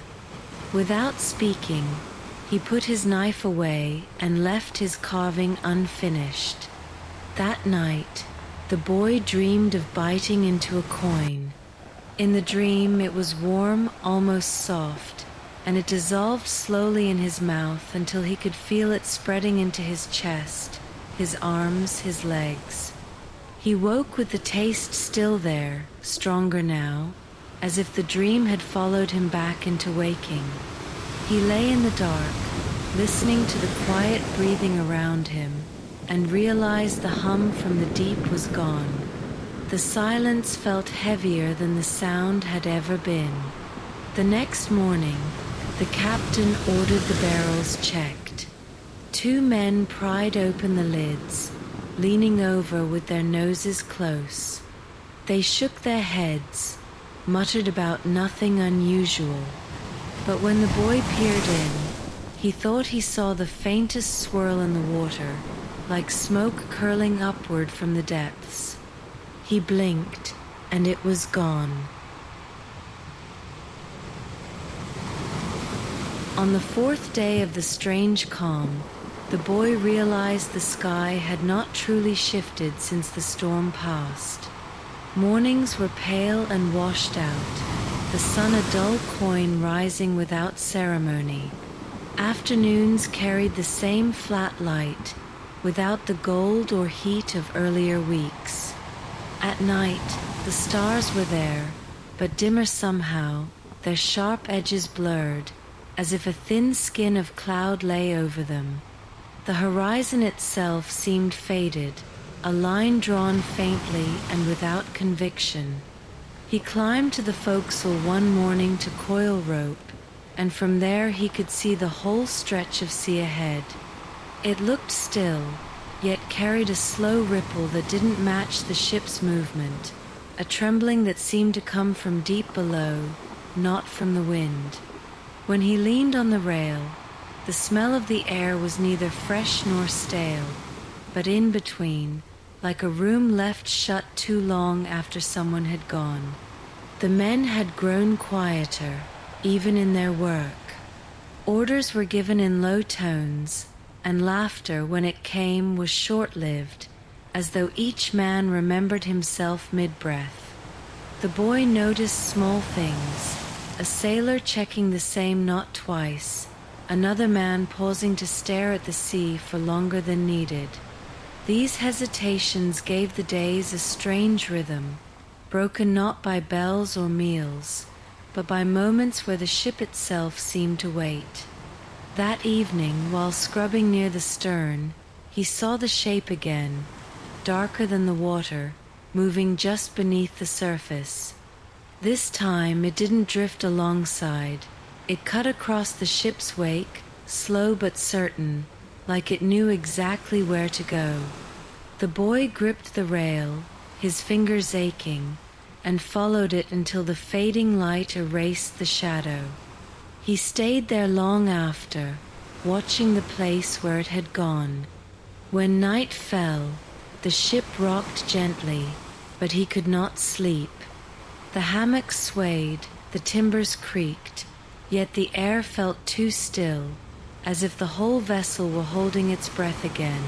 Without speaking, he put his knife away and left his carving unfinished. That night, the boy dreamed of biting into a coin. In the dream, it was warm, almost soft, and it dissolved slowly in his mouth until he could feel it spreading into his chest, his arms, his legs. He woke with the taste still there, stronger now, as if the dream had followed him back into waking. He lay in the dark, listening to the quiet breathing around him, and realized the hum from the deep was gone. The silence felt heavier than the sound had ever been. The next morning, the captain ordered the barrels checked. 2 men pried open the lids, leaning over with their noses close. They shook their heads, muttered about nothing unusual. But when the boy peered in, he thought he saw the faintest swirl in the water, like smoke curling upward from the depths. He blinked, and it was gone. On the 4th day of the strange calm, the boy realized the sky had not truly shifted since the storm passed. Mornings were pale and washed out, the sun a dull coin rising without ceremony. Afternoons carried the same flat light, without the gold or heat of earlier weeks. At night, the stars were there, but dimmer somehow, their sharp edges blurred, as if a thin skin of cloud lay over them. The horizon itself seemed faded, a line drawn faintly and without conviction. He climbed to the forecastle one morning to coil rope, and from there he could see the whole stretch of sea ahead. It looked still, yet carried a slow ripple that didn't match the ship's movement, a trembling that seemed to come from deep below, not from the wind. When he leaned on the rail, the smell of the air was neither fresh nor stale, but in between, like a room left shut too long after someone had gone. The men had grown quieter, even in their work. Orders were given in low tones, and laughter, when it came, was short-lived, as though each man remembered himself mid-breath. The boy noticed small things, a sailor checking the same knot twice, another man pausing to stare at the sea for longer than needed. These hesitations gave the days a strange rhythm, broken not by bells or meals, but by moments where the ship itself seemed to wait. That evening, while scrubbing near the stern, he saw the shape again, darker than the water, moving just beneath the surface. This time it didn't drift alongside. It cut across the ship's wake, slow but certain, like it knew exactly where to go. The boy gripped the rail, his fingers aching, and followed it until the fading light erased the shadow. He stayed there long after, watching the place where it had gone. When night fell, the ship rocked gently, but he could not sleep. The hammock swayed, the timbers creaked, yet the air felt too still, as if the whole vessel were holding its breath again.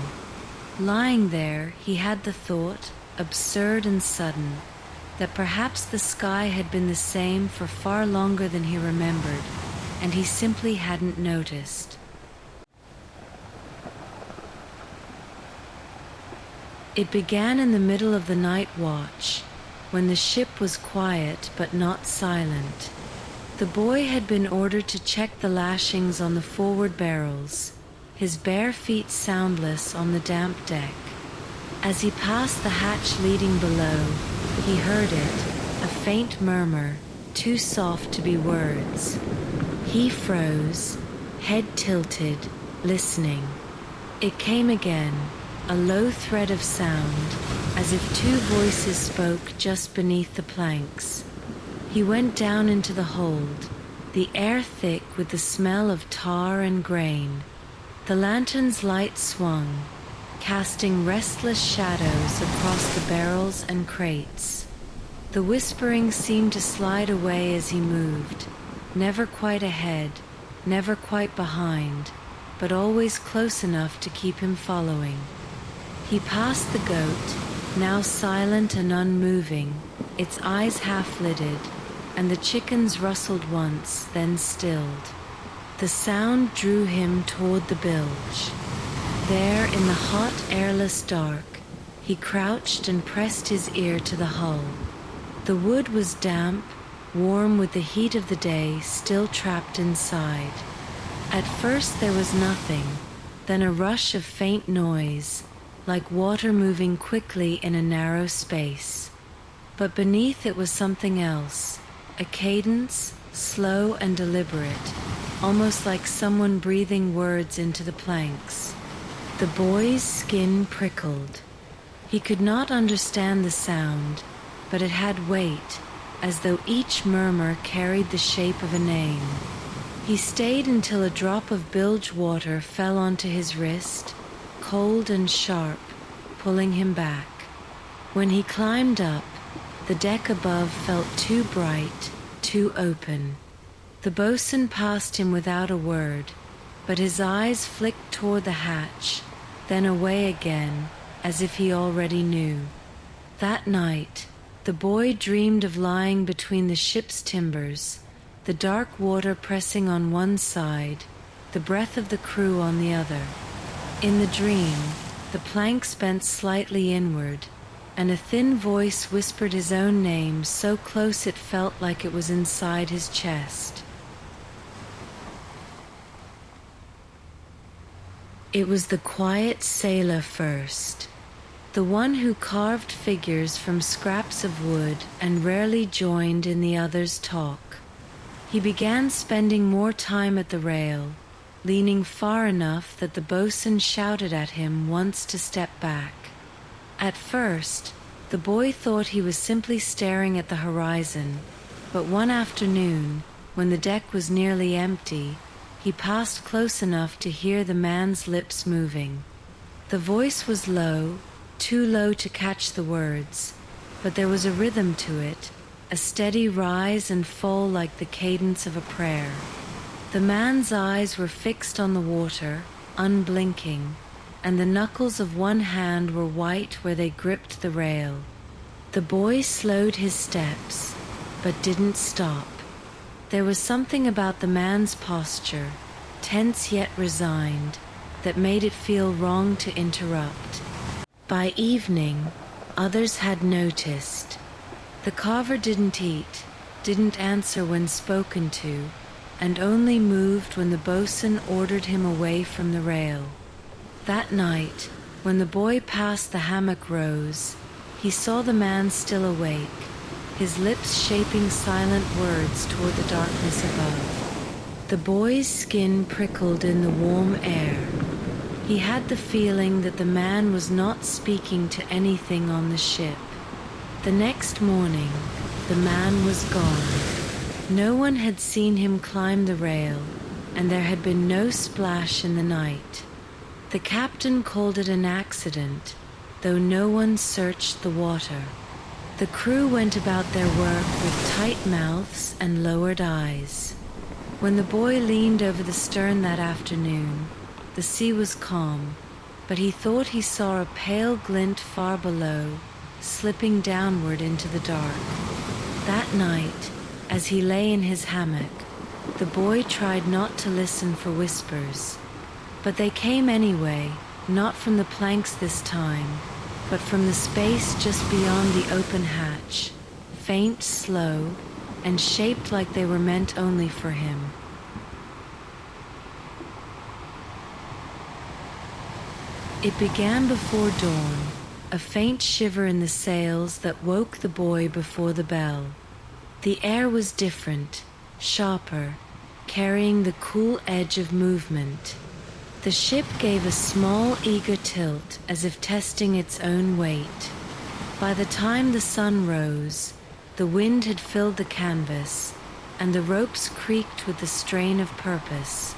Lying there, he had the thought, absurd and sudden, that perhaps the sky had been the same for far longer than he remembered, and he simply hadn't noticed. It began in the middle of the night watch, when the ship was quiet but not silent. The boy had been ordered to check the lashings on the forward barrels, his bare feet soundless on the damp deck. As he passed the hatch leading below, he heard it, a faint murmur, too soft to be words. He froze, head tilted, listening. It came again, a low thread of sound, as if two voices spoke just beneath the planks. He went down into the hold, the air thick with the smell of tar and grain. The lantern's light swung, casting restless shadows across the barrels and crates. The whispering seemed to slide away as he moved, never quite ahead, never quite behind, but always close enough to keep him following. He passed the goat, now silent and unmoving, its eyes half-lidded, and the chickens rustled once, then stilled. The sound drew him toward the bilge. There, in the hot, airless dark, he crouched and pressed his ear to the hull. The wood was damp, warm with the heat of the day still trapped inside. At first there was nothing, then a rush of faint noise, like water moving quickly in a narrow space. But beneath it was something else, a cadence, slow and deliberate, almost like someone breathing words into the planks. The boy's skin prickled. He could not understand the sound, but it had weight, as though each murmur carried the shape of a name. He stayed until a drop of bilge water fell onto his wrist, cold and sharp, pulling him back. When he climbed up, the deck above felt too bright, too open. The boatswain passed him without a word, but his eyes flicked toward the hatch, then away again, as if he already knew. That night, the boy dreamed of lying between the ship's timbers, the dark water pressing on one side, the breath of the crew on the other. In the dream, the planks bent slightly inward, and a thin voice whispered his own name so close it felt like it was inside his chest. It was the quiet sailor first, the one who carved figures from scraps of wood and rarely joined in the others' talk. He began spending more time at the rail, leaning far enough that the boatswain shouted at him once to step back. At first, the boy thought he was simply staring at the horizon, but one afternoon, when the deck was nearly empty, he passed close enough to hear the man's lips moving. The voice was low, too low to catch the words, but there was a rhythm to it, a steady rise and fall like the cadence of a prayer. The man's eyes were fixed on the water, unblinking, and the knuckles of one hand were white where they gripped the rail. The boy slowed his steps, but didn't stop. There was something about the man's posture, tense yet resigned, that made it feel wrong to interrupt. By evening, others had noticed. The carver didn't eat. didn't answer when spoken to, and only moved when the boatswain ordered him away from the rail. That night, when the boy passed the hammock rose, he saw the man still awake, his lips shaping silent words toward the darkness above. The boy's skin prickled in the warm air. He had the feeling that the man was not speaking to anything on the ship. The next morning, the man was gone. No one had seen him climb the rail, and there had been no splash in the night. The captain called it an accident, though no one searched the water. The crew went about their work with tight mouths and lowered eyes. When the boy leaned over the stern that afternoon, the sea was calm, but he thought he saw a pale glint far below, slipping downward into the dark. That night, as he lay in his hammock, the boy tried not to listen for whispers. But they came anyway, not from the planks this time, but from the space just beyond the open hatch, faint, slow, and shaped like they were meant only for him. It began before dawn, a faint shiver in the sails that woke the boy before the bell. The air was different, sharper, carrying the cool edge of movement. The ship gave a small, eager tilt, as if testing its own weight. By the time the sun rose, the wind had filled the canvas, and the ropes creaked with the strain of purpose.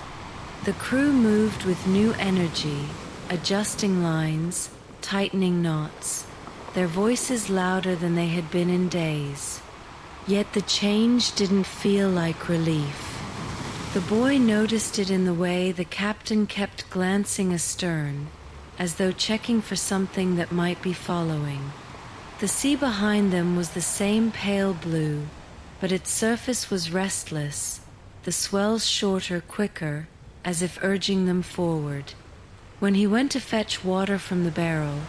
The crew moved with new energy, adjusting lines, tightening knots, their voices louder than they had been in days. Yet the change didn't feel like relief. The boy noticed it in the way the captain kept glancing astern, as though checking for something that might be following. The sea behind them was the same pale blue, but its surface was restless, the swells shorter, quicker, as if urging them forward. When he went to fetch water from the barrel,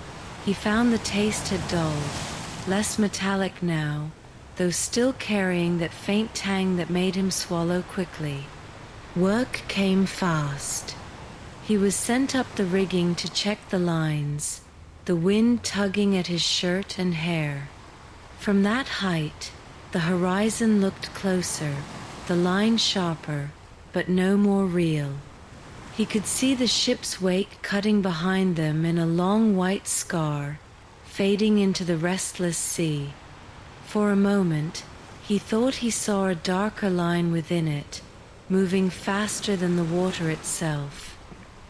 he found the taste had dulled, less metallic now, though still carrying that faint tang that made him swallow quickly. Work came fast. He was sent up the rigging to check the lines, the wind tugging at his shirt and hair. From that height, the horizon looked closer, the line sharper, but no more real. He could see the ship's wake cutting behind them in a long white scar, fading into the restless sea. For a moment, he thought he saw a darker line within it, moving faster than the water itself.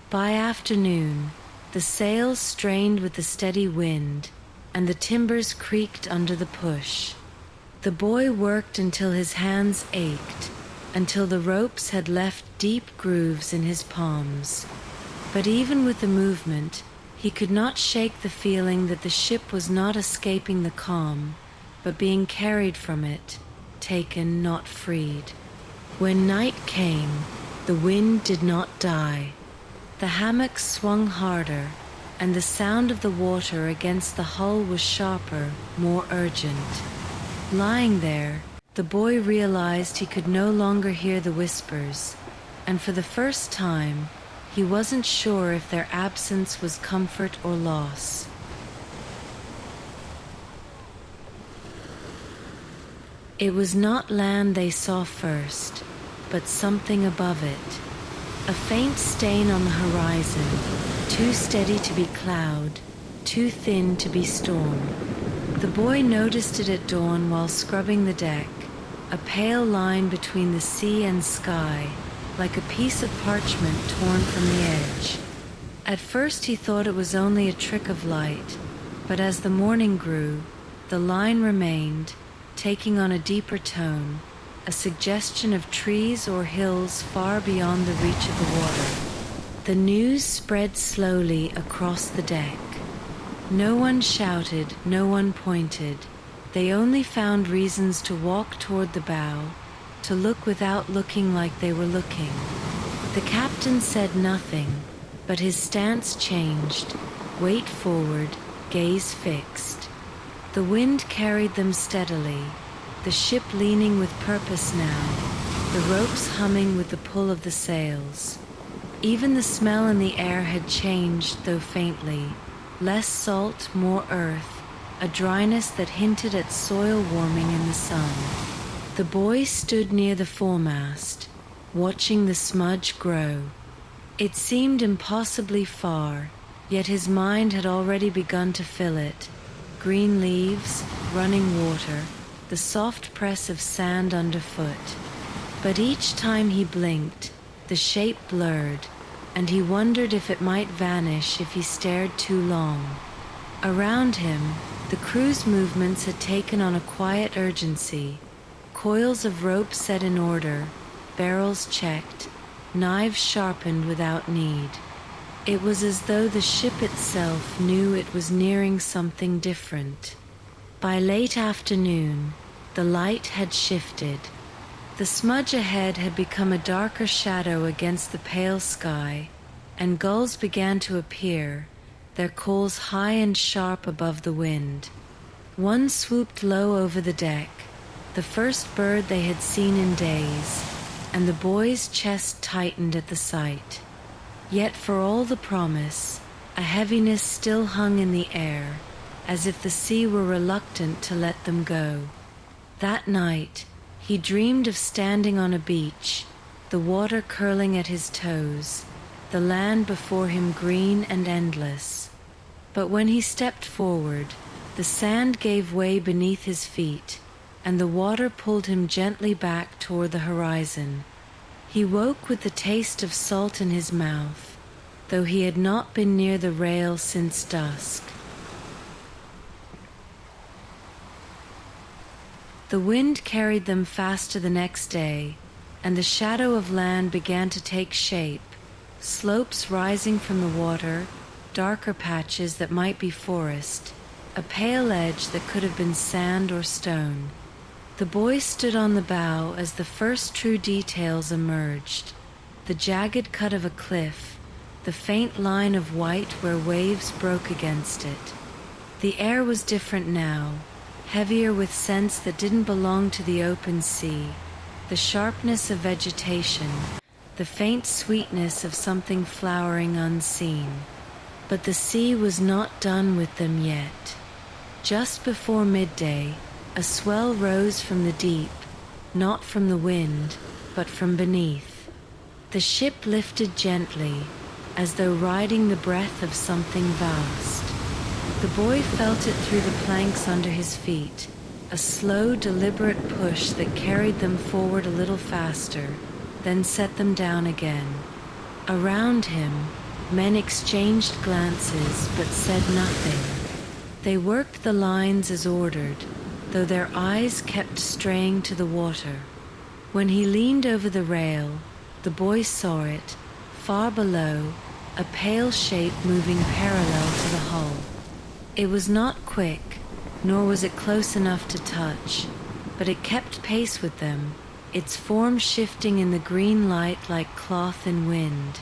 By afternoon, the sails strained with the steady wind, and the timbers creaked under the push. The boy worked until his hands ached, until the ropes had left deep grooves in his palms. But even with the movement, he could not shake the feeling that the ship was not escaping the calm, but being carried from it, taken, not freed. When night came, the wind did not die. The hammock swung harder, and the sound of the water against the hull was sharper, more urgent. Lying there, the boy realized he could no longer hear the whispers, and for the first time, he wasn't sure if their absence was comfort or loss. It was not land they saw first, but something above it. A faint stain on the horizon, too steady to be cloud, too thin to be storm. The boy noticed it at dawn while scrubbing the deck, a pale line between the sea and sky, like a piece of parchment torn from the edge. At first he thought it was only a trick of light, but as the morning grew, the line remained, taking on a deeper tone, a suggestion of trees or hills far beyond the reach of the water. The news spread slowly across the deck. No one shouted, no one pointed. They only found reasons to walk toward the bow, to look without looking like they were looking. The captain said nothing, but his stance changed, weight forward, gaze fixed. The wind carried them steadily, the ship leaning with purpose now, the ropes humming with the pull of the sails. Even the smell in the air had changed, though faintly. Less salt, more earth, a dryness that hinted at soil warming in the sun. The boy stood near the foremast, watching the smudge grow. It seemed impossibly far, yet his mind had already begun to fill it. Green leaves, running water, the soft press of sand underfoot. But each time he blinked, the shape blurred, and he wondered if it might vanish if he stared too long. Around him, the crew's movements had taken on a quiet urgency. Coils of rope set in order, barrels checked, knives sharpened without need. It was as though the ship itself knew it was nearing something different. By late afternoon, the light had shifted. The smudge ahead had become a darker shadow against the pale sky, and gulls began to appear, their calls high and sharp above the wind. One swooped low over the deck, the first bird they had seen in days, and the boy's chest tightened at the sight. Yet for all the promise, a heaviness still hung in the air, as if the sea were reluctant to let them go. That night, he dreamed of standing on a beach, the water curling at his toes, the land before him green and endless. But when he stepped forward, the sand gave way beneath his feet, and the water pulled him gently back toward the horizon. He woke with the taste of salt in his mouth, though he had not been near the rail since dusk. The wind carried them faster the next day, and the shadow of land began to take shape, slopes rising from the water, darker patches that might be forest, a pale edge that could have been sand or stone. The boy stood on the bow as the first true details emerged, the jagged cut of a cliff, the faint line of white where waves broke against it. The air was different now, heavier with scents that didn't belong to the open sea, the sharpness of vegetation, the faint sweetness of something flowering unseen. But the sea was not done with them yet. Just before midday, a swell rose from the deep, not from the wind, but from beneath. The ship lifted gently, as though riding the breath of something vast. The boy felt it through the planks under his feet, a slow, deliberate push that carried them forward a little faster, then set them down again. Around him, men exchanged glances but said nothing. They worked the lines as ordered, though their eyes kept straying to the water. When he leaned over the rail, the boy saw it, far below, a pale shape moving parallel to the hull. It was not quick, nor was it close enough to touch, but it kept pace with them, its form shifting in the green light like cloth in wind.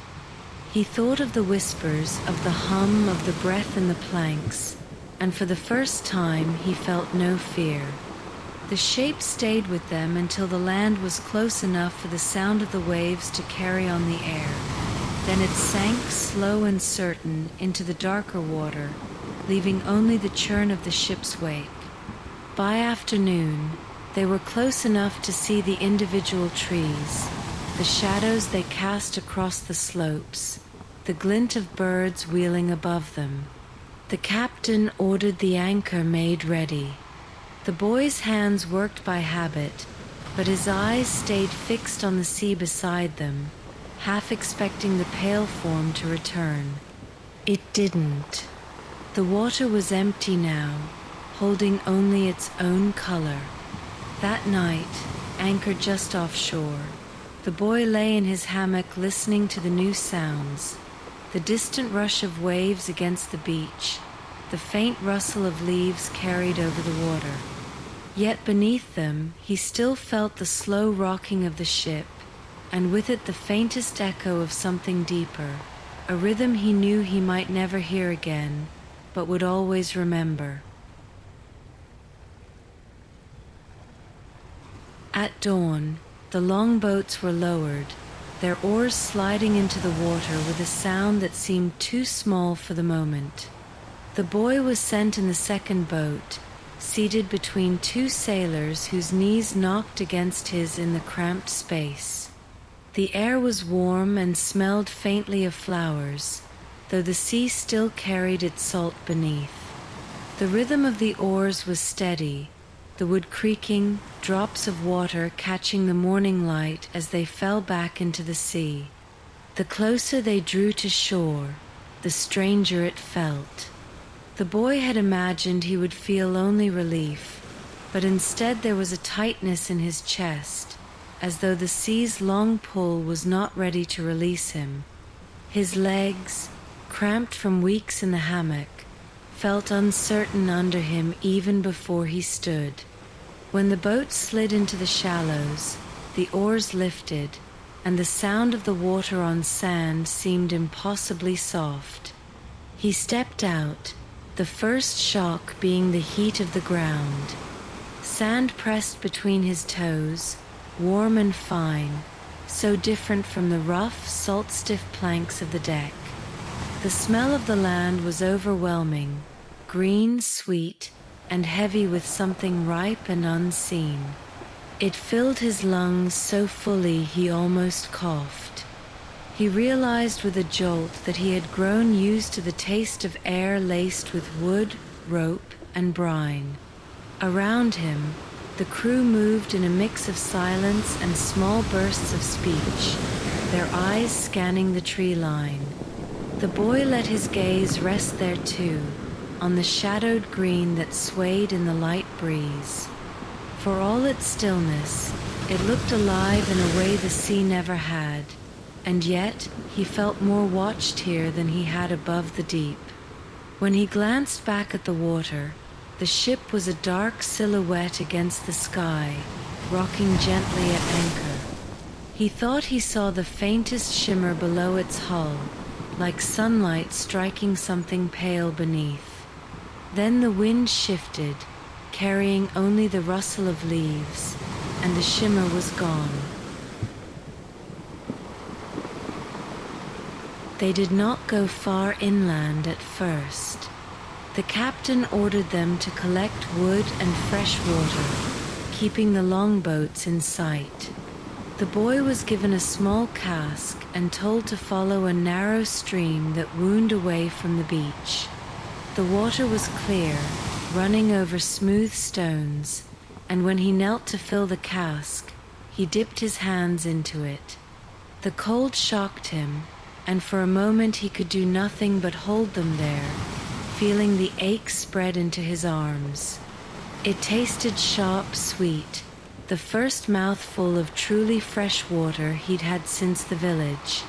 He thought of the whispers, of the hum, of the breath in the planks, and for the first time he felt no fear. The shape stayed with them until the land was close enough for the sound of the waves to carry on the air. Then it sank slow and certain into the darker water, leaving only the churn of the ship's wake. By afternoon, they were close enough to see the individual trees, the shadows they cast across the slopes, the glint of birds wheeling above them. The captain ordered the anchor made ready. The boy's hands worked by habit, but his eyes stayed fixed on the sea beside them, half expecting the pale form to return. It didn't. The water was empty now, holding only its own color. That night, anchored just offshore, the boy lay in his hammock listening to the new sounds, the distant rush of waves against the beach, the faint rustle of leaves carried over the water. Yet beneath them, he still felt the slow rocking of the ship, and with it the faintest echo of something deeper, a rhythm he knew he might never hear again, but would always remember. At dawn, the longboats were lowered, their oars sliding into the water with a sound that seemed too small for the moment. The boy was sent in the second boat, seated between two sailors whose knees knocked against his in the cramped space. The air was warm and smelled faintly of flowers, though the sea still carried its salt beneath. The rhythm of the oars was steady, the wood creaking, drops of water catching the morning light as they fell back into the sea. The closer they drew to shore, the stranger it felt. The boy had imagined he would feel only relief, but instead there was a tightness in his chest, as though the sea's long pull was not ready to release him. His legs, cramped from weeks in the hammock, felt uncertain under him even before he stood. When the boat slid into the shallows, the oars lifted, and the sound of the water on sand seemed impossibly soft. He stepped out, the first shock being the heat of the ground. Sand pressed between his toes, warm and fine, so different from the rough, salt-stiff planks of the deck. The smell of the land was overwhelming, green, sweet, and heavy with something ripe and unseen. It filled his lungs so fully he almost coughed. He realized with a jolt that he had grown used to the taste of air laced with wood, rope, and brine. Around him, the crew moved in a mix of silence and small bursts of speech, their eyes scanning the tree line. The boy let his gaze rest there too, on the shadowed green that swayed in the light breeze. For all its stillness, it looked alive in a way the sea never had, and yet he felt more watched here than he had above the deep. When he glanced back at the water, the ship was a dark silhouette against the sky, rocking gently at anchor. He thought he saw the faintest shimmer below its hull, like sunlight striking something pale beneath. Then the wind shifted, carrying only the rustle of leaves, and the shimmer was gone. They did not go far inland at first. The captain ordered them to collect wood and fresh water, keeping the longboats in sight. The boy was given a small cask and told to follow a narrow stream that wound away from the beach. The water was clear, running over smooth stones, and when he knelt to fill the cask, he dipped his hands into it. The cold shocked him, and for a moment he could do nothing but hold them there, feeling the ache spread into his arms. It tasted sharp, sweet, the first mouthful of truly fresh water he'd had since the village.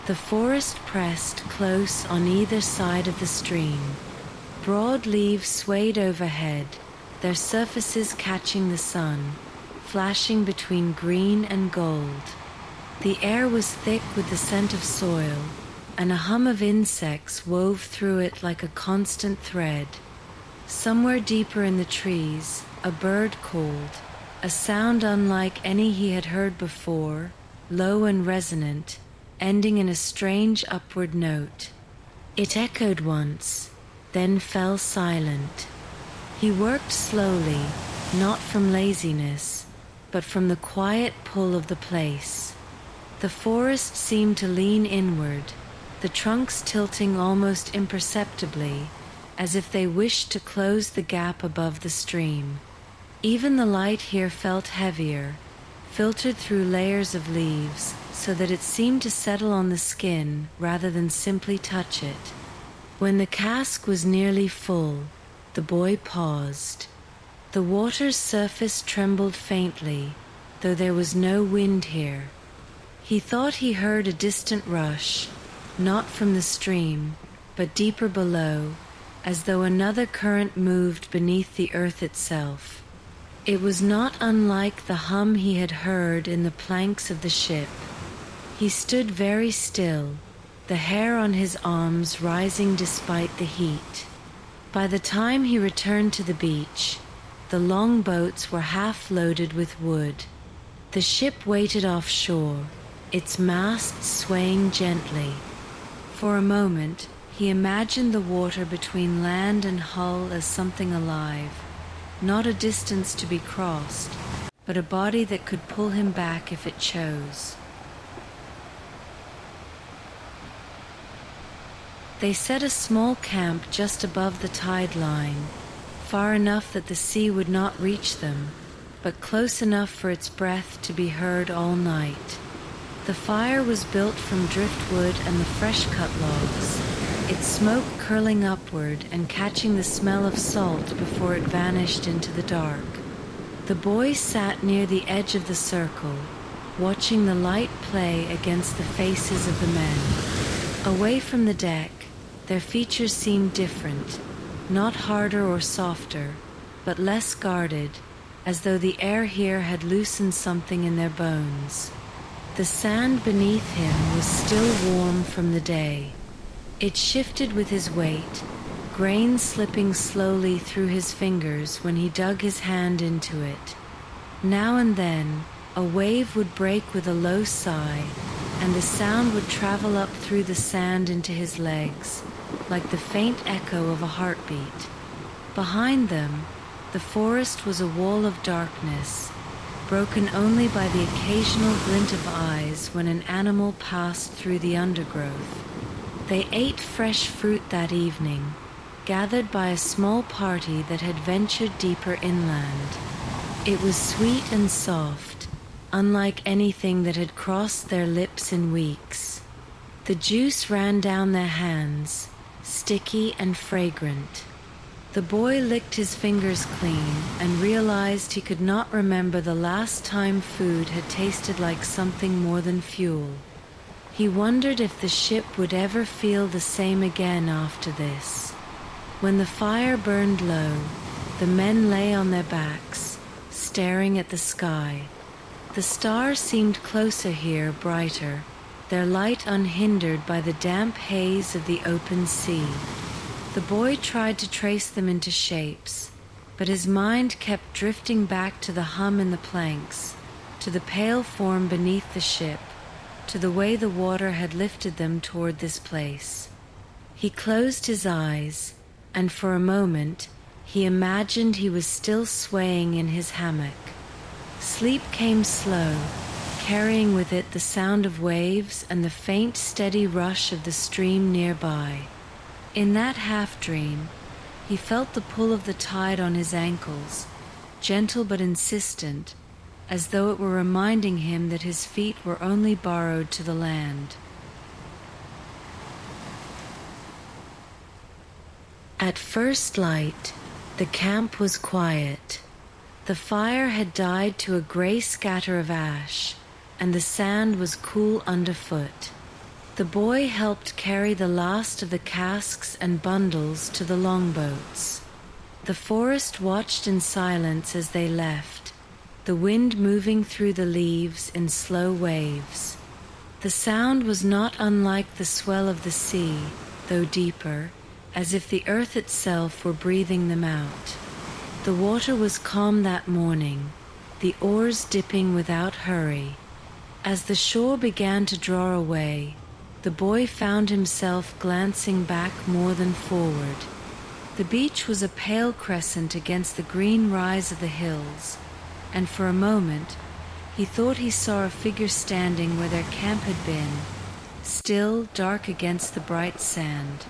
The forest pressed close on either side of the stream. Broad leaves swayed overhead, their surfaces catching the sun, flashing between green and gold. The air was thick with the scent of soil, and a hum of insects wove through it like a constant thread. Somewhere deeper in the trees, a bird called, a sound unlike any he had heard before, low and resonant, ending in a strange upward note. It echoed once, then fell silent. He worked slowly, not from laziness, but from the quiet pull of the place. The forest seemed to lean inward, the trunks tilting almost imperceptibly, as if they wished to close the gap above the stream. Even the light here felt heavier, filtered through layers of leaves, so that it seemed to settle on the skin rather than simply touch it. When the cask was nearly full, the boy paused. The water's surface trembled faintly, though there was no wind here. He thought he heard a distant rush, not from the stream, but deeper below, as though another current moved beneath the earth itself. It was not unlike the hum he had heard in the planks of the ship. He stood very still, the hair on his arms rising despite the heat. By the time he returned to the beach, the long boats were half loaded with wood. The ship waited offshore, its masts swaying gently. For a moment, he imagined the water between land and hull as something alive, not a distance to be crossed, but a body that could pull him back if it chose. They set a small camp just above the tide line, far enough that the sea would not reach them, but close enough for its breath to be heard all night. The fire was built from driftwood and the fresh-cut logs, its smoke curling upward and catching the smell of salt before it vanished into the dark. The boy sat near the edge of the circle, watching the light play against the faces of the men. Away from the deck, their features seemed different, not harder or softer, but less guarded, as though the air here had loosened something in their bones. The sand beneath him was still warm from the day. It shifted with his weight, grain slipping slowly through his fingers when he dug his hand into it. Now and then, a wave would break with a low sigh, and the sound would travel up through the sand into his legs, like the faint echo of a heartbeat. Behind them, the forest was a wall of darkness, broken only by the occasional glint of eyes when an animal passed through the undergrowth. They ate fresh fruit that evening, gathered by a small party that had ventured deeper inland. It was sweet and soft, unlike anything that had crossed their lips in weeks. The juice ran down their hands, sticky and fragrant. The boy licked his fingers clean and realized he could not remember the last time food had tasted like something more than fuel. He wondered if the ship would ever feel the same again after this. When the fire burned low, the men lay on their backs, staring at the sky. The stars seemed closer here, brighter, their light unhindered by the damp haze of the open sea. The boy tried to trace them into shapes, but his mind kept drifting back to the hum in the planks, to the pale form beneath the ship, to the way the water had lifted them toward this place. He closed his eyes, and for a moment he imagined he was still swaying in his hammock. Sleep came slow, carrying with it the sound of waves and the faint, steady rush of the stream nearby. In that half-dream, he felt the pull of the tide on his ankles, gentle but insistent, as though it were reminding him that his feet were only borrowed to the land. At first light, the camp was quiet. The fire had died to a gray scatter of ash, and the sand was cool underfoot. The boy helped carry the last of the casks and bundles to the longboats. The forest watched in silence as they left, the wind moving through the leaves in slow waves. The sound was not unlike the swell of the sea, though deeper, as if the earth itself were breathing them out. The water was calm that morning, the oars dipping without hurry. As the shore began to draw away, the boy found himself glancing back more than forward. The beach was a pale crescent against the green rise of the hills, and for a moment he thought he saw a figure standing where their camp had been, still dark against the bright sand.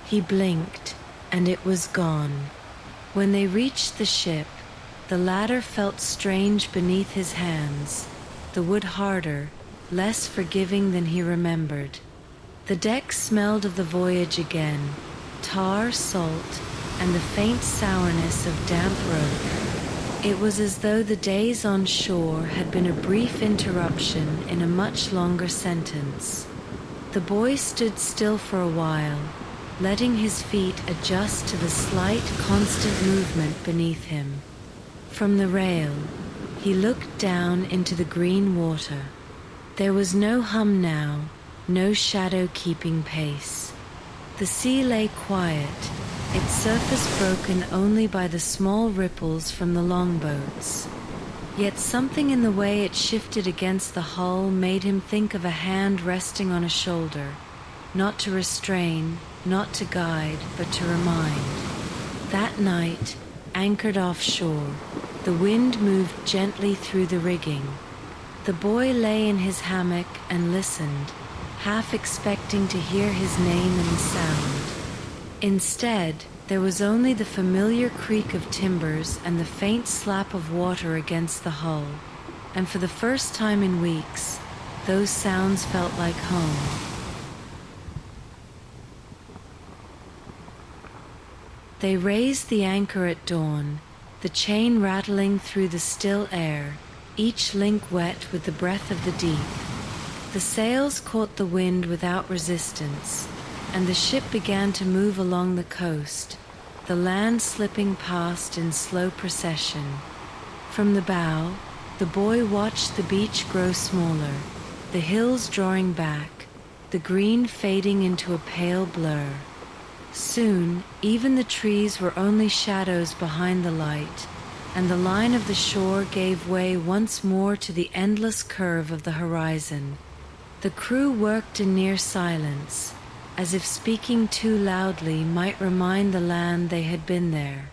He blinked, and it was gone. When they reached the ship, the ladder felt strange beneath his hands, the wood harder, less forgiving than he remembered. The deck smelled of the voyage again, tar, salt, and the faint sourness of damp rope. It was as though the days on shore had been a brief interruption in a much longer sentence. The boy stood still for a while, letting his feet adjust to the slight, constant movement beneath him. From the rail, he looked down into the green water. There was no hum now, no shadow keeping pace. The sea lay quiet, its surface broken only by the small ripples from the longboats. Yet something in the way it shifted against the hull made him think of a hand resting on a shoulder, not to restrain, not to guide, but to remind. That night, anchored offshore, the wind moved gently through the rigging. The boy lay in his hammock and listened, half expecting to hear his name in the sound. Instead, there was only the familiar creak of timbers and the faint slap of water against the hull, and for the first time in weeks, those sounds felt like home. They raised the anchor at dawn, the chain rattling through the still air, each link wet with the breath of the deep. The sails caught the wind without resistance, and the ship began to move along the coast, the land slipping past in slow procession. From the bow, the boy watched the beach grow smaller, the hills drawing back, the green fading into a pale blur. Soon, even the trees were only shadows behind the light, and the line of the shore gave way once more to the endless curve of the horizon. The crew worked in near silence, as if speaking too loudly might remind the land they had been there.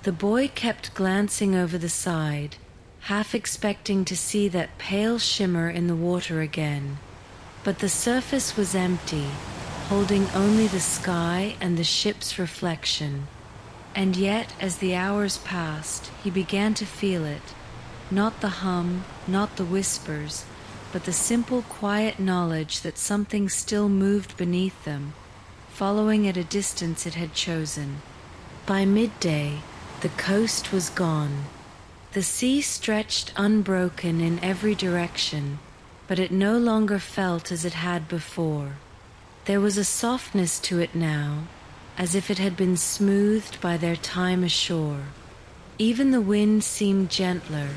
The boy kept glancing over the side, half expecting to see that pale shimmer in the water again. But the surface was empty, holding only the sky and the ship's reflection. And yet, as the hours passed, he began to feel it, not the hum, not the whispers, but the simple, quiet knowledge that something still moved beneath them, following at a distance it had chosen. By midday, the coast was gone. The sea stretched unbroken in every direction, but it no longer felt as it had before. There was a softness to it now, as if it had been smoothed by their time ashore. Even the wind seemed gentler,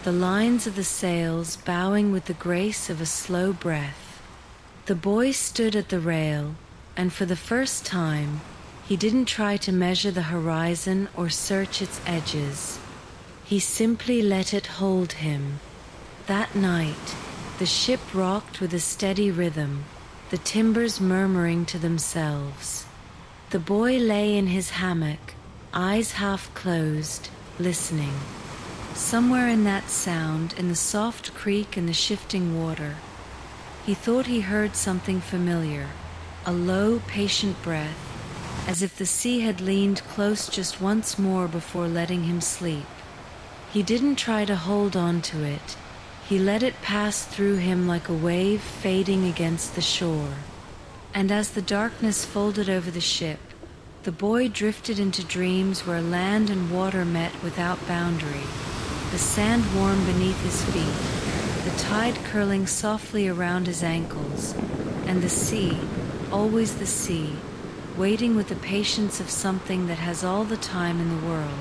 the lines of the sails bowing with the grace of a slow breath. The boy stood at the rail, and for the first time, he didn't try to measure the horizon or search its edges. He simply let it hold him. That night, the ship rocked with a steady rhythm, the timbers murmuring to themselves. The boy lay in his hammock, eyes half closed, listening. Somewhere in that sound, in the soft creak and the shifting water, he thought he heard something familiar, a low, patient breath, as if the sea had leaned close just once more before letting him sleep. He didn't try to hold on to it. He let it pass through him like a wave fading against the shore. And as the darkness folded over the ship, the boy drifted into dreams where land and water met without boundary, the sand warm beneath his feet, the tide curling softly around his ankles, and the sea, always the sea, waiting with the patience of something that has all the time in the world.